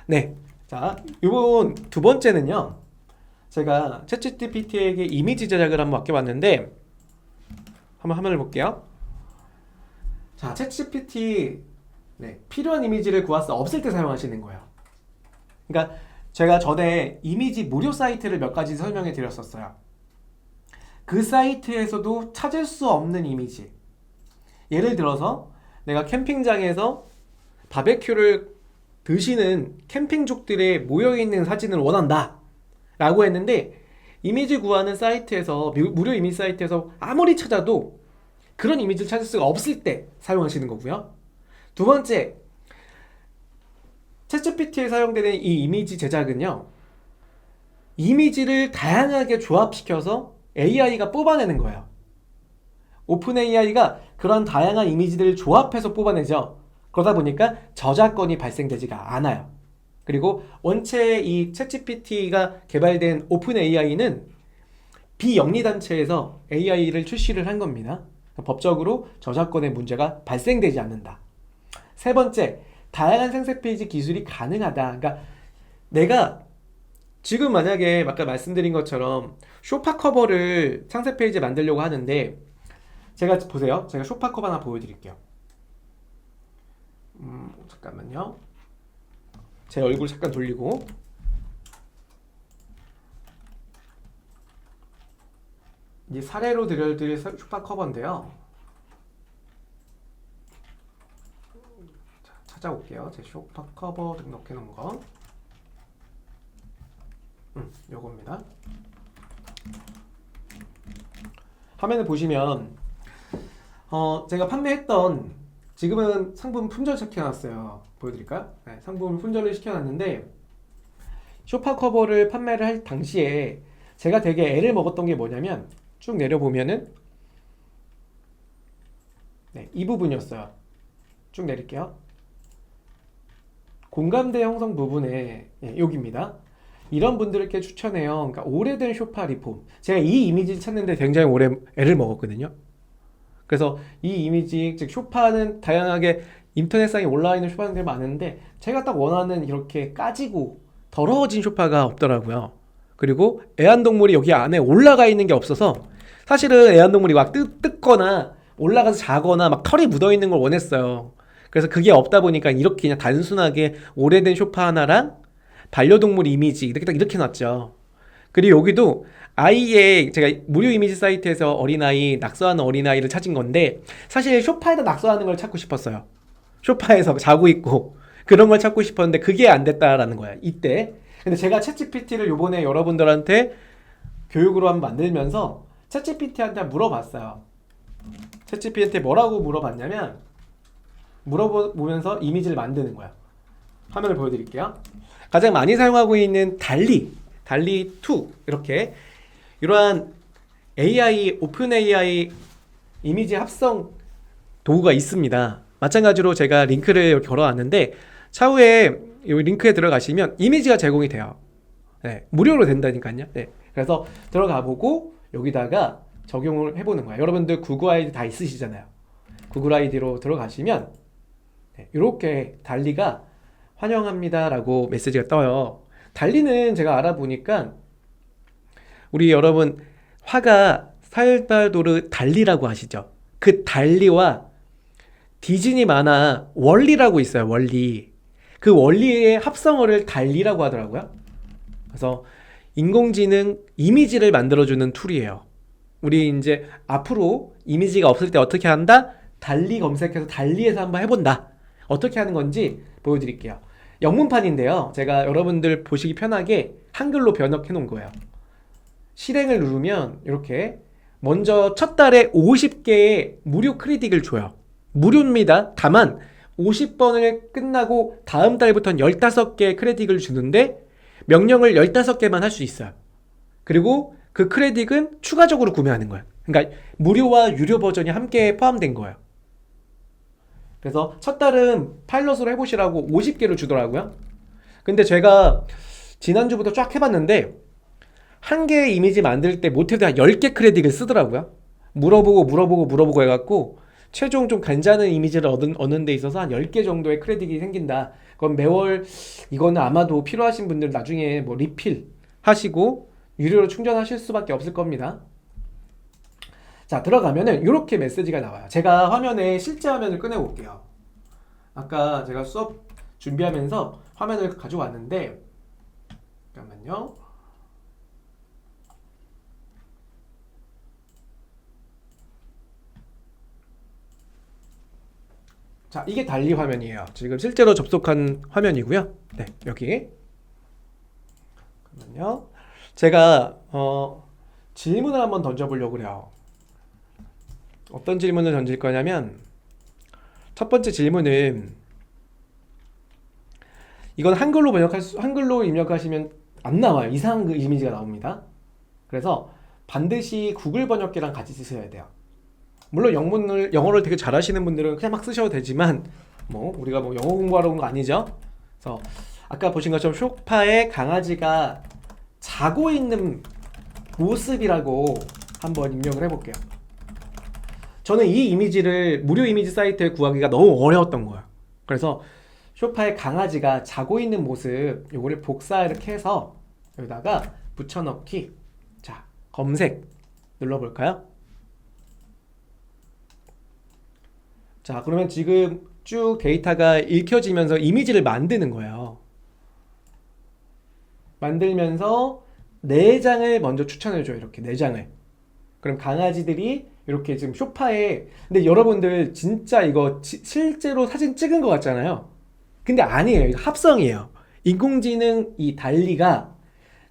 네, 자, 요번 두 번째는요. 제가 챗GPT에게 이미지 제작을 한번 맡겨봤는데 한번 화면을 볼게요. 자, 챗GPT 필요한 이미지를 구하서 없을 때 사용하시는 거예요. 그러니까 제가 전에 이미지 무료 사이트를 몇 가지 설명해 드렸었어요. 그 사이트에서도 찾을 수 없는 이미지. 예를 들어서 내가 캠핑장에서 바베큐를 드시는 캠핑족들의 모여있는 사진을 원한다 라고 했는데 이미지 구하는 사이트에서 무료 이미지 사이트에서 아무리 찾아도 그런 이미지를 찾을 수가 없을 때 사용하시는 거고요. 두 번째, 챗GPT에 사용되는 이 이미지 제작은요, 이미지를 다양하게 조합시켜서 AI가 뽑아내는 거예요. 오픈 AI가 그런 다양한 이미지들을 조합해서 뽑아내죠. 그러다 보니까 저작권이 발생되지가 않아요. 그리고 원체 이 챗GPT가 개발된 오픈 AI는 비영리단체에서 AI를 출시를 한 겁니다. 법적으로 저작권의 문제가 발생되지 않는다. 세 번째, 다양한 생성 페이지 기술이 가능하다. 그러니까 내가 지금 만약에 아까 말씀드린 것처럼 쇼파 커버를 상세 페이지에 만들려고 하는데 제가 보세요. 제가 쇼파 커버 하나 보여드릴게요. 잠깐만요. 제 얼굴 잠깐 돌리고 이 사례로 드릴 쇼파 커버인데요. 자, 찾아올게요. 제 쇼파 커버 등록해 놓은 거. 요겁니다. 화면을 보시면 제가 판매했던 지금은 상품 품절 시켜놨어요. 보여드릴까요? 네, 상품 품절을 시켜놨는데 쇼파 커버를 판매를 할 당시에 제가 되게 애를 먹었던 게 뭐냐면 쭉 내려보면은 이 부분이었어요. 쭉 내릴게요. 공감대 형성 부분에 여기입니다. 이런 분들께 추천해요. 그러니까 오래된 쇼파 리폼. 제가 이 이미지 찾는데 굉장히 오래 애를 먹었거든요. 그래서 이 이미지, 즉 쇼파는 다양하게 인터넷상에 올라와 있는 쇼파들이 많은데 제가 딱 원하는 이렇게 까지고 더러워진 쇼파가 없더라고요. 그리고 애완동물이 여기 안에 올라가 있는 게 없어서 사실은 애완동물이 막 뜯거나 올라가서 자거나 막 털이 묻어 있는 걸 원했어요. 그래서 그게 없다 보니까 이렇게 그냥 단순하게 오래된 쇼파 하나랑 반려동물 이미지 이렇게 놨죠. 그리고 여기도 아이의 제가 무료 이미지 사이트에서 어린아이 낙서하는 어린아이를 찾은 건데 사실 소파에다 낙서하는 걸 찾고 싶었어요. 소파에서 자고 있고 그런 걸 찾고 싶었는데 그게 안 됐다라는 거야 이때. 근데 제가 챗GPT를 요번에 여러분들한테 교육으로 한번 만들면서 챗GPT한테 물어봤어요. 챗GPT한테 뭐라고 물어봤냐면 물어보면서 이미지를 만드는 거야. 화면을 보여드릴게요. 가장 많이 사용하고 있는 달리2 이렇게 이러한 AI, 오픈 AI 이미지 합성 도구가 있습니다. 마찬가지로 제가 링크를 이렇게 걸어놨는데 차후에 이 링크에 들어가시면 이미지가 제공이 돼요. 네, 무료로 된다니까요. 네, 그래서 들어가 보고 여기다가 적용을 해보는 거예요. 여러분들 구글 아이디 다 있으시잖아요. 구글 아이디로 들어가시면 이렇게 달리가 환영합니다 라고 메시지가 떠요. 달리는 제가 알아보니까 우리 여러분 화가 살바도르 달리라고 아시죠? 그 달리와 디즈니 만화 월리라고 있어요. 월리. 그 월리의 합성어를 달리라고 하더라고요. 그래서 인공지능 이미지를 만들어주는 툴이에요. 우리 이제 앞으로 이미지가 없을 때 어떻게 한다? 달리 검색해서 달리에서 한번 해본다. 어떻게 하는 건지 보여드릴게요. 영문판인데요. 제가 여러분들 보시기 편하게 한글로 번역해 놓은 거예요. 실행을 누르면 이렇게 먼저 첫 달에 50개의 무료 크레딧을 줘요. 무료입니다. 다만 50번을 끝나고 다음 달부터는 15개의 크레딧을 주는데 명령을 15개만 할 수 있어요. 그리고 그 크레딧은 추가적으로 구매하는 거예요. 그러니까 무료와 유료 버전이 함께 포함된 거예요. 그래서 첫 달은 파일럿으로 해보시라고 50개를 주더라고요. 근데 제가 지난주부터 쫙 해봤는데 한 개의 이미지 만들 때 못해도 한 10개 크레딧을 쓰더라고요. 물어보고 해갖고 최종 좀 괜찮은 이미지를 얻는 데 있어서 한 10개 정도의 크레딧이 생긴다. 그럼 매월 이거는 아마도 필요하신 분들 나중에 뭐 리필 하시고 유료로 충전하실 수밖에 없을 겁니다. 자, 들어가면은 이렇게 메시지가 나와요. 제가 화면에 실제 화면을 꺼내 볼게요. 아까 제가 수업 준비하면서 화면을 가지고 왔는데, 잠깐만요. 자, 이게 달리 화면이에요. 지금 실제로 접속한 화면이고요. 네, 여기. 잠깐만요. 제가 질문을 한번 던져보려고 그래요. 어떤 질문을 던질 거냐면, 첫 번째 질문은, 이건 한글로 입력하시면 안 나와요. 이상한 그 이미지가 나옵니다. 그래서 반드시 구글 번역기랑 같이 쓰셔야 돼요. 물론 영어를 되게 잘하시는 분들은 그냥 막 쓰셔도 되지만, 뭐 우리가 뭐 영어 공부하러 온 거 아니죠. 그래서 아까 보신 것처럼 소파에 강아지가 자고 있는 모습이라고 한번 입력을 해볼게요. 저는 이 이미지를 무료 이미지 사이트에 구하기가 너무 어려웠던 거예요. 그래서 소파에 강아지가 자고 있는 모습, 요거를 복사 이렇게 해서 여기다가 붙여넣기. 자, 검색 눌러볼까요? 자, 그러면 지금 쭉 데이터가 읽혀지면서 이미지를 만드는 거예요. 만들면서 4장을 먼저 추천해줘요. 이렇게 4장을. 그럼 강아지들이 이렇게 지금 소파에, 근데 여러분들 진짜 이거 실제로 사진 찍은 것 같잖아요. 근데 아니에요. 이거 합성이에요. 인공지능 이 달리가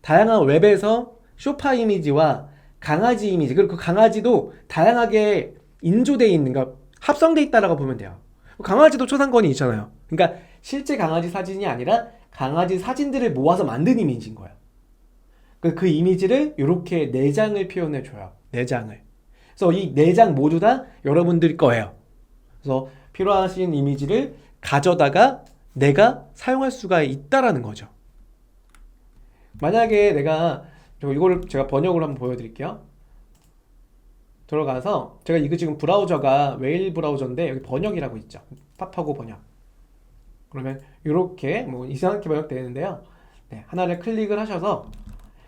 다양한 웹에서 소파 이미지와 강아지 이미지, 그리고 그 강아지도 다양하게 인조되어 있는, 그러니까 합성되어 있다라고 보면 돼요. 강아지도 초상권이 있잖아요. 그러니까 실제 강아지 사진이 아니라 강아지 사진들을 모아서 만든 이미지인 거예요. 그 이미지를 이렇게 4장을 표현해 줘요. 4장을. 그래서 이 4장 모두 다 여러분들 거예요. 그래서 필요하신 이미지를 가져다가 내가 사용할 수가 있다라는 거죠. 만약에 이거를 제가 번역으로 한번 보여드릴게요. 들어가서 제가 이거 지금 브라우저가 웨일 브라우저인데 여기 번역이라고 있죠. 팝하고 번역. 그러면 이렇게 뭐 이상하게 번역되는데요. 네, 하나를 클릭을 하셔서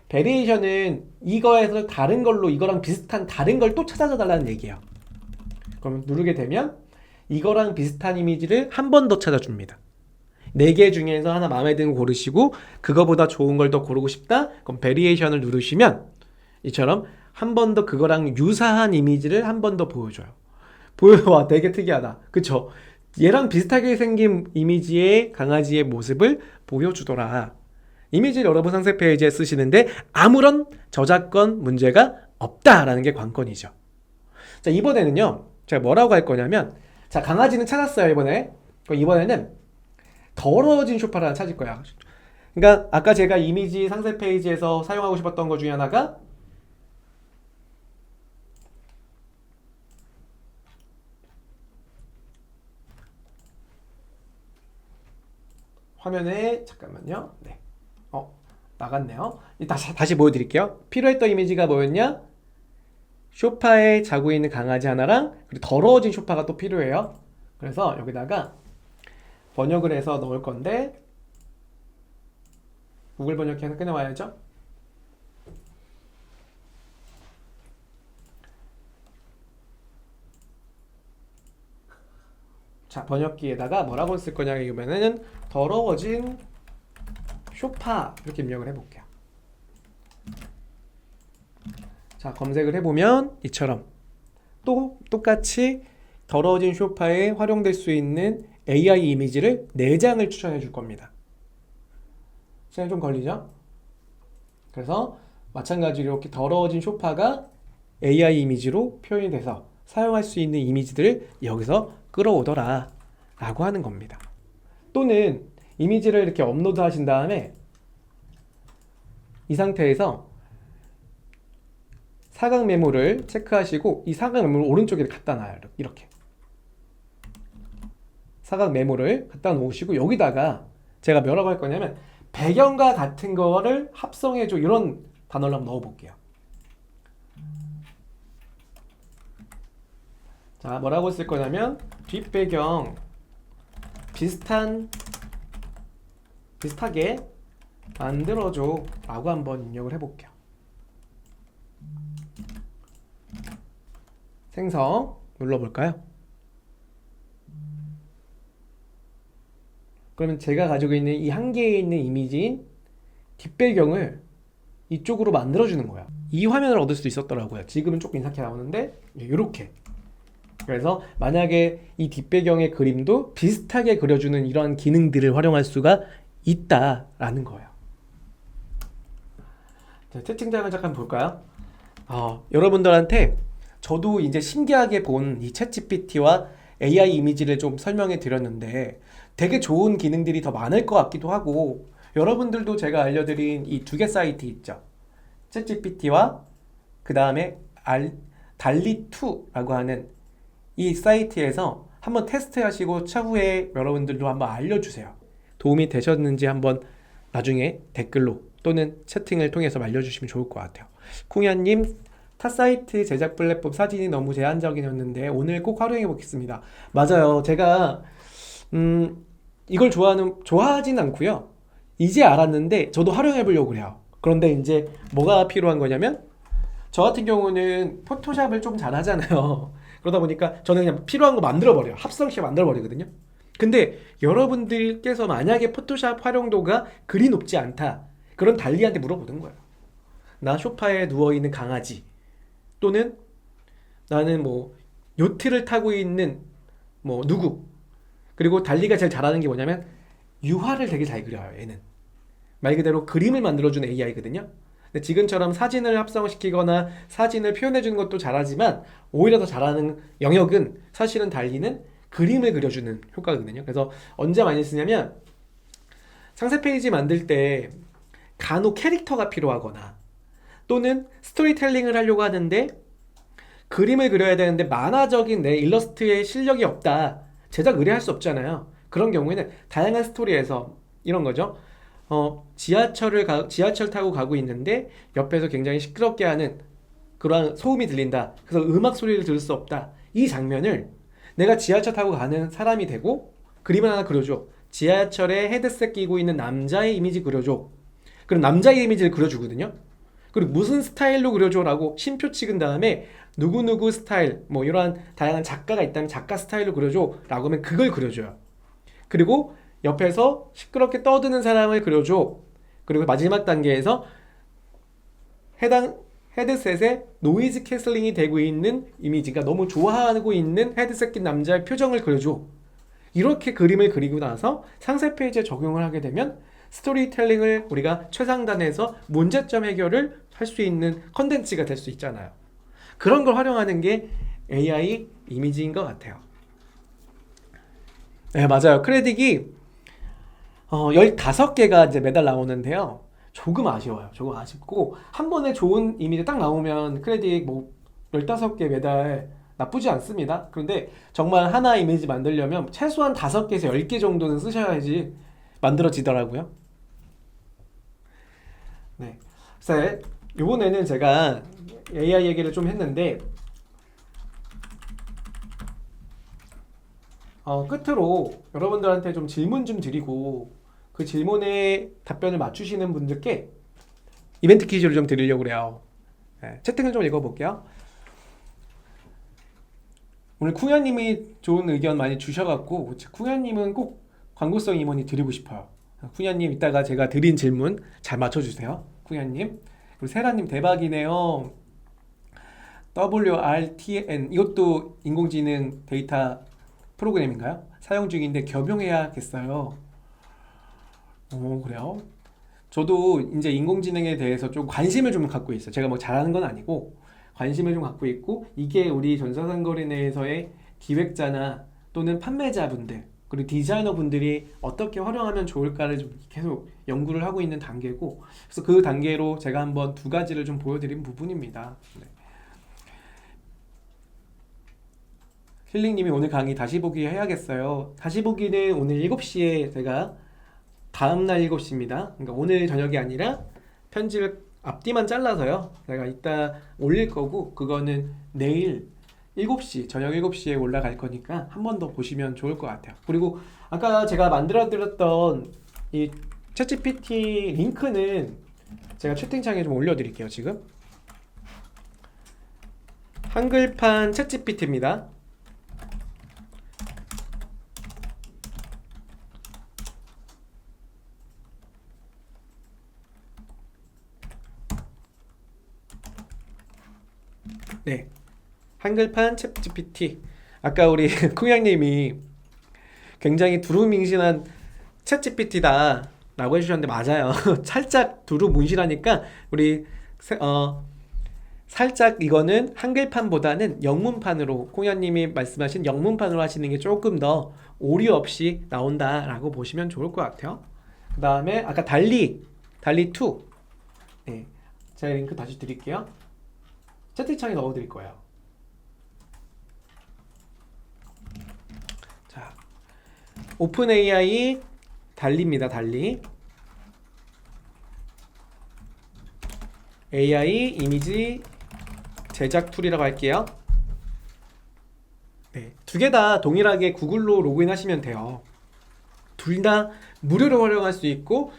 베리에이션은 이거에서 다른 걸로 이거랑 비슷한 다른 걸 또 찾아줘 달라는 얘기예요. 그럼 누르게 되면 이거랑 비슷한 이미지를 한 번 더 찾아줍니다. 4개 중에서 하나 마음에 드는 거 고르시고 그거보다 좋은 걸 더 고르고 싶다? 그럼 베리에이션을 누르시면 이처럼 한 번 더 그거랑 유사한 이미지를 한 번 더 보여줘요. 와, 되게 특이하다. 그쵸? 얘랑 비슷하게 생긴 이미지의 강아지의 모습을 보여주더라. 이미지를 여러분 상세 페이지에 쓰시는데 아무런 저작권 문제가 없다라는 게 관건이죠. 자, 이번에는요. 제가 뭐라고 할 거냐면, 자, 강아지는 찾았어요, 이번에. 이번에는 더러워진 소파를 하나 찾을 거야. 그러니까 아까 제가 이미지 상세 페이지에서 사용하고 싶었던 것 중에 하나가 화면에 잠깐만요. 네. 나갔네요. 다시 보여드릴게요. 필요했던 이미지가 뭐였냐? 소파에 자고 있는 강아지 하나랑 그리고 더러워진 소파가 또 필요해요. 그래서 여기다가 번역을 해서 넣을 건데 구글 번역기 하나 꺼내와야죠. 자, 번역기에다가 뭐라고 쓸 거냐 이러면은 더러워진 소파 이렇게 입력을 해볼게요. 자, 검색을 해보면 이처럼 또 똑같이 더러워진 소파에 활용될 수 있는 AI 이미지를 4장을 추천해 줄 겁니다. 시간이 좀 걸리죠? 그래서 마찬가지로 이렇게 더러워진 소파가 AI 이미지로 표현이 돼서 사용할 수 있는 이미지들을 여기서 끌어오더라 라고 하는 겁니다. 또는 이미지를 이렇게 업로드 하신 다음에 이 상태에서 사각 메모를 체크하시고 이 사각 메모를 오른쪽에 갖다 놔요. 이렇게 사각 메모를 갖다 놓으시고 여기다가 제가 뭐라고 할 거냐면 배경과 같은 거를 합성해줘 이런 단어를 한번 넣어볼게요. 자, 뭐라고 쓸 거냐면 뒷배경 비슷하게 만들어줘 라고 한번 입력을 해볼게요. 생성 눌러볼까요? 그러면 제가 가지고 있는 이 한 개에 있는 이미지인 뒷배경을 이쪽으로 만들어주는 거야. 이 화면을 얻을 수도 있었더라고요. 지금은 조금 이상하게 나오는데 이렇게. 그래서 만약에 이 뒷배경의 그림도 비슷하게 그려주는 이런 기능들을 활용할 수가 있다라는 거예요. 자, 채팅창을 잠깐 볼까요? 여러분들한테 저도 이제 신기하게 본 이 챗GPT와 AI 이미지를 좀 설명해 드렸는데 되게 좋은 기능들이 더 많을 것 같기도 하고, 여러분들도 제가 알려드린 이 두 개 사이트 있죠. 챗GPT와 그 다음에 달리2라고 하는 이 사이트에서 한번 테스트 하시고 차후에 여러분들도 한번 알려주세요. 도움이 되셨는지 한번 나중에 댓글로 또는 채팅을 통해서 알려주시면 좋을 것 같아요. 쿵야님, 타 사이트 제작 플랫폼 사진이 너무 제한적이었는데 오늘 꼭 활용해 보겠습니다. 맞아요. 제가 이걸 좋아하진 않고요. 이제 알았는데 저도 활용해 보려고 그래요. 그런데 이제 뭐가 필요한 거냐면, 저 같은 경우는 포토샵을 좀 잘하잖아요. 그러다 보니까 저는 그냥 필요한 거 만들어버려요. 합성식 만들어버리거든요. 근데 여러분들께서 만약에 포토샵 활용도가 그리 높지 않다, 그런 달리한테 물어보는 거예요. 나 소파에 누워있는 강아지, 또는 나는 뭐 요트를 타고 있는 뭐 누구. 그리고 달리가 제일 잘하는 게 뭐냐면 유화를 되게 잘 그려요. 얘는 말 그대로 그림을 만들어주는 AI거든요. 근데 지금처럼 사진을 합성시키거나 사진을 표현해주는 것도 잘하지만 오히려 더 잘하는 영역은 사실은 달리는 그림을 그려주는 효과거든요. 그래서 언제 많이 쓰냐면 상세 페이지 만들 때 간혹 캐릭터가 필요하거나, 또는 스토리텔링을 하려고 하는데 그림을 그려야 되는데 만화적인 내 일러스트에 실력이 없다, 제작 의뢰할 수 없잖아요. 그런 경우에는 다양한 스토리에서 이런 거죠. 지하철 타고 가고 있는데 옆에서 굉장히 시끄럽게 하는 그러한 소음이 들린다. 그래서 음악 소리를 들을 수 없다. 이 장면을 내가 지하철 타고 가는 사람이 되고 그림을 하나 그려줘. 지하철에 헤드셋 끼고 있는 남자의 이미지 그려줘. 그럼 남자의 이미지를 그려주거든요. 그리고 무슨 스타일로 그려줘 라고 심표 찍은 다음에 누구누구 스타일, 뭐 이러한 다양한 작가가 있다면 작가 스타일로 그려줘 라고 하면 그걸 그려줘요. 그리고 옆에서 시끄럽게 떠드는 사람을 그려줘. 그리고 마지막 단계에서 해당 헤드셋에 노이즈 캔슬링이 되고 있는 이미지가 너무 좋아하고 있는 헤드셋 낀 남자의 표정을 그려줘. 이렇게 그림을 그리고 나서 상세 페이지에 적용을 하게 되면 스토리텔링을 우리가 최상단에서 문제점 해결을 할 수 있는 컨텐츠가 될 수 있잖아요. 그런 걸 활용하는 게 AI 이미지인 것 같아요. 네, 맞아요. 크레딧이 15개가 이제 매달 나오는데요. 조금 아쉬워요. 조금 아쉽고, 한 번에 좋은 이미지 딱 나오면 크레딧 뭐 15개 매달 나쁘지 않습니다. 그런데 정말 하나 이미지 만들려면 최소한 5개에서 10개 정도는 쓰셔야지 만들어지더라고요. 네. 그래서 이번에는 제가 AI 얘기를 좀 했는데, 끝으로 여러분들한테 좀 질문 좀 드리고 그 질문에 답변을 맞추시는 분들께 이벤트 퀴즈를 좀 드리려고 그래요. 네, 채팅을 좀 읽어볼게요. 오늘 쿵야님이 좋은 의견 많이 주셔갖고 쿵야님은 꼭 광고성 임원이 드리고 싶어요. 쿵야님 이따가 제가 드린 질문 잘 맞춰주세요. 쿵야님. 그리고 세라님 대박이네요. WRTN 이것도 인공지능 데이터 프로그램인가요? 사용 중인데 겸용해야겠어요. 그래요? 저도 이제 인공지능에 대해서 좀 관심을 좀 갖고 있어요. 제가 뭐 잘하는 건 아니고 관심을 좀 갖고 있고, 이게 우리 전자상거래 내에서의 기획자나 또는 판매자분들 그리고 디자이너분들이 어떻게 활용하면 좋을까를 좀 계속 연구를 하고 있는 단계고, 그래서 그 단계로 제가 한번 2가지를 좀 보여드린 부분입니다. 네. 힐링님이 오늘 강의 다시 보기 해야겠어요. 다시 보기는 오늘 7시에 제가 다음날 7시입니다. 그러니까 오늘 저녁이 아니라 편집 앞뒤만 잘라서요. 제가 이따 올릴 거고, 그거는 내일 저녁 7시에 올라갈 거니까 한 번 더 보시면 좋을 것 같아요. 그리고 아까 제가 만들어 드렸던 이 챗GPT 링크는 제가 채팅창에 좀 올려드릴게요. 지금 한글판 챗GPT입니다. 네, 한글판 챗GPT. 아까 우리 쿵양님이 굉장히 두루뭉실한 챗GPT다 라고 해주셨는데 맞아요. 살짝 두루뭉실하니까 우리 살짝 이거는 한글판보다는 영문판으로, 콩야님이 말씀하신 영문판으로 하시는 게 조금 더 오류 없이 나온다라고 보시면 좋을 것 같아요. 그 다음에 아까 달리 2, 네, 제가 링크 다시 드릴게요. 채팅창에 넣어 드릴 거예요. 자, 오픈 AI 달리입니다. 달리 AI 이미지 제작 툴이라고 할게요. 네, 두 개 다 동일하게 구글로 로그인 하시면 돼요. 둘 다 무료로 활용할 수 있고,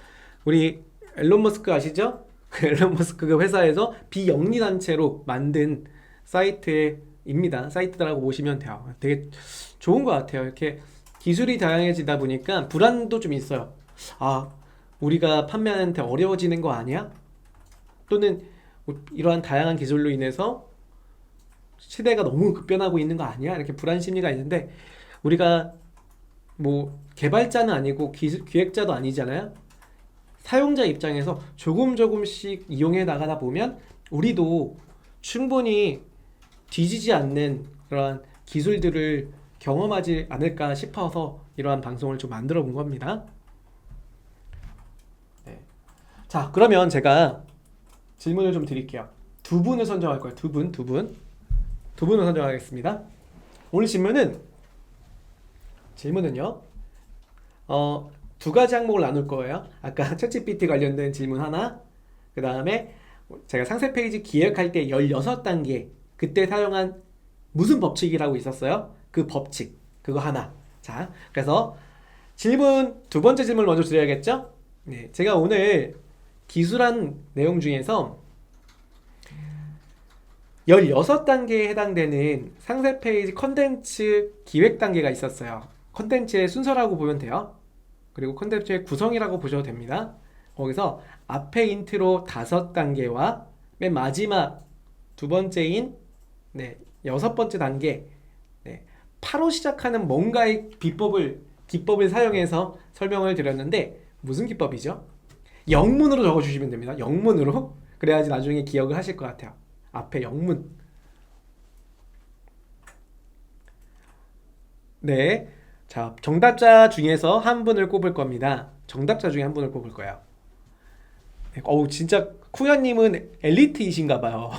우리 앨런 머스크 아시죠? 그 앨런 머스크 그 회사에서 비영리 단체로 만든 사이트라고 보시면 돼요. 되게 좋은 것 같아요. 이렇게 기술이 다양해지다 보니까 불안도 좀 있어요. 아, 우리가 판매하는데 어려워지는 거 아니야? 또는 이러한 다양한 기술로 인해서 시대가 너무 급변하고 있는 거 아니야? 이렇게 불안 심리가 있는데, 우리가 뭐 개발자는 아니고 기획자도 아니잖아요. 사용자 입장에서 조금씩 이용해 나가다 보면 우리도 충분히 뒤지지 않는 그런 기술들을 경험하지 않을까 싶어서 이러한 방송을 좀 만들어 본 겁니다. 네. 자, 그러면 제가 질문을 좀 드릴게요. 두 분을 선정할 거예요. 두 분을 선정하겠습니다. 오늘 질문은요. 두 가지 항목을 나눌 거예요. 아까 챗GPT 관련된 질문 하나, 그 다음에 제가 상세 페이지 기획할 때 16단계 그때 사용한 무슨 법칙이라고 있었어요? 그 법칙, 그거 하나. 자, 그래서 두 번째 질문을 먼저 드려야겠죠? 네, 제가 오늘 기술한 내용 중에서 16단계에 해당되는 상세 페이지 컨텐츠 기획 단계가 있었어요. 컨텐츠의 순서라고 보면 돼요. 그리고 컨텐츠의 구성이라고 보셔도 됩니다. 거기서 앞에 인트로 5단계와 맨 마지막 두 번째인 6번째 단계, 파로 시작하는 뭔가의 기법을 사용해서 설명을 드렸는데, 무슨 기법이죠? 영문으로 적어주시면 됩니다. 영문으로. 그래야지 나중에 기억을 하실 것 같아요. 앞에 영문. 네. 자, 정답자 중에서 한 분을 꼽을 겁니다. 정답자 중에 한 분을 꼽을 거예요. 진짜 쿠야님은 엘리트이신가 봐요.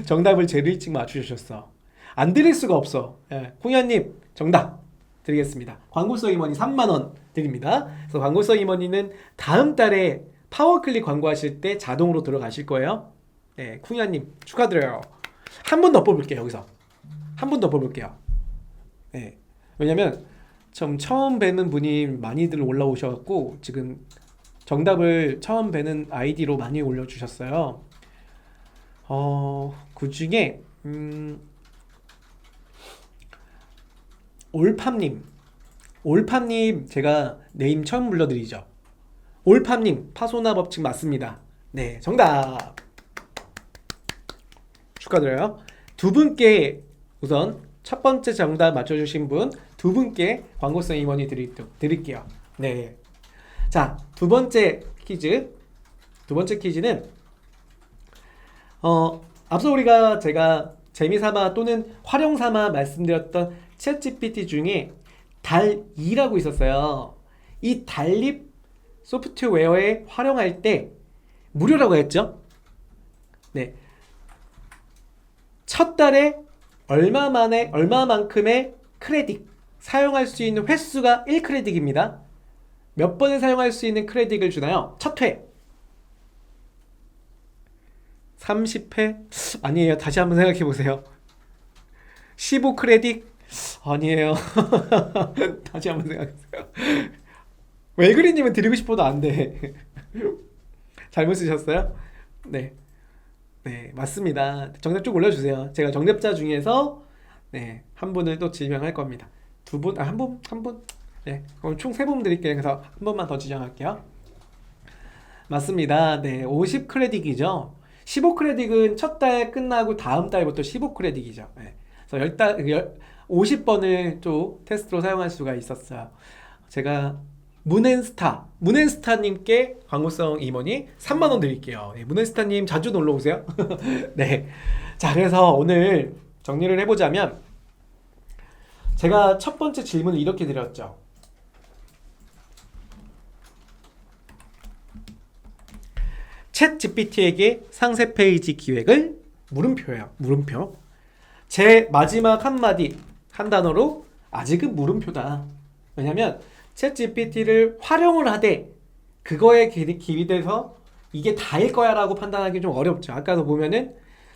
정답을 제일 일찍 맞추셨어. 안 드릴 수가 없어. 쿠야님 정답 드리겠습니다. 광고성 임원이 3만원 드립니다. 그래서 광고성 임원이는 다음 달에 파워클릭 광고하실 때 자동으로 들어가실 거예요. 네, 쿠야님 축하드려요. 한 분 더 뽑을게요. 여기서 한 분 더 뽑을게요. 네. 왜냐면 처음 뵈는 분이 많이들 올라오셔갖고 지금 정답을 처음 뵈는 아이디로 많이 올려주셨어요. 그 중에 올팜님 제가 네임 처음 불러드리죠. 올팜님 파소나 법칙 맞습니다. 네, 정답 축하드려요. 두 분께 우선 첫 번째 정답 맞춰주신 분 두 분께 광고성 임원이 드릴게요. 네. 자, 두 번째 퀴즈는 앞서 제가 재미삼아 또는 활용삼아 말씀드렸던 챗GPT 중에 달2라고 있었어요. 이 달립 소프트웨어에 활용할 때 무료라고 했죠? 네. 첫 달에 얼마만큼의 크레딧 사용할 수 있는 횟수가 1크레딧입니다. 몇 번을 사용할 수 있는 크레딧을 주나요? 첫 회 30회? 아니에요. 다시 한번 생각해 보세요. 15 크레딧? 아니에요. 다시 한번 생각해보세요. 웰그린님은 드리고 싶어도 안 돼. 잘못 쓰셨어요? 네. 네, 맞습니다. 정답 쭉 올려주세요. 제가 정답자 중에서 네, 한 분을 또 지명할 겁니다. 두 분, 한 분, 한 분. 네, 그럼 총 세 분 드릴게요. 그래서 한 번만 더 지정할게요. 맞습니다. 네, 50 크레딧이죠. 15 크레딧은 첫 달 끝나고 다음 달부터 15 크레딧이죠. 네. 그래서 50번을 또 테스트로 사용할 수가 있었어요. 제가 문앤스타님께 광고성 임원이 3만 원 드릴게요. 네, 문앤스타님 자주 놀러 오세요. 네. 자, 그래서 오늘 정리를 해보자면 제가 첫 번째 질문을 이렇게 드렸죠. 챗 GPT에게 상세 페이지 기획을 물음표예요. 물음표. 제 마지막 한마디 한 단어로 아직은 물음표다. 왜냐면 챗 GPT를 활용을 하되 그거에 기비돼서 이게 다일 거야 라고 판단하기 좀 어렵죠. 아까도 보면은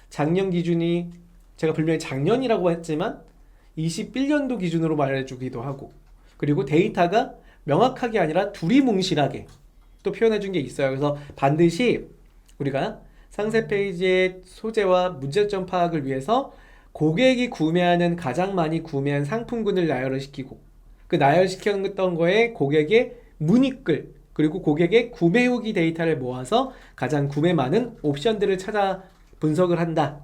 작년 기준이 제가 분명히 작년이라고 했지만 21년도 기준으로 말해주기도 하고, 그리고 데이터가 명확하게 아니라 두리뭉실하게 또 표현해준 게 있어요. 그래서 반드시 우리가 상세 페이지의 소재와 문제점 파악을 위해서 고객이 구매하는 가장 많이 구매한 상품군을 나열을 시키고, 그 나열시켰던 거에 고객의 문의글 그리고 고객의 구매 후기 데이터를 모아서 가장 구매 많은 옵션들을 찾아 분석을 한다.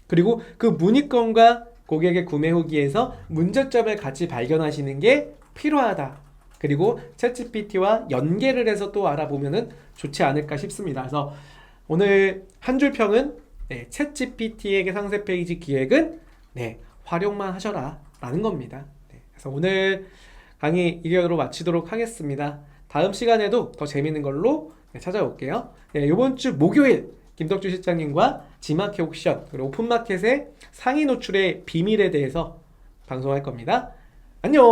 그리고 그 문의건과 고객의 구매 후기에서 문제점을 같이 발견하시는 게 필요하다. 그리고 챗GPT와 연계를 해서 또 알아보면은 좋지 않을까 싶습니다. 그래서 오늘 한 줄 평은 네, 챗GPT에게 상세 페이지 기획은 네, 활용만 하셔라 라는 겁니다. 네, 그래서 오늘 강의 이격으로 마치도록 하겠습니다. 다음 시간에도 더 재밌는 걸로 네, 찾아올게요. 네, 이번 주 목요일 김덕주 실장님과 지마켓 옥션 그리고 오픈마켓의 상위 노출의 비밀에 대해서 방송할 겁니다. 안녕.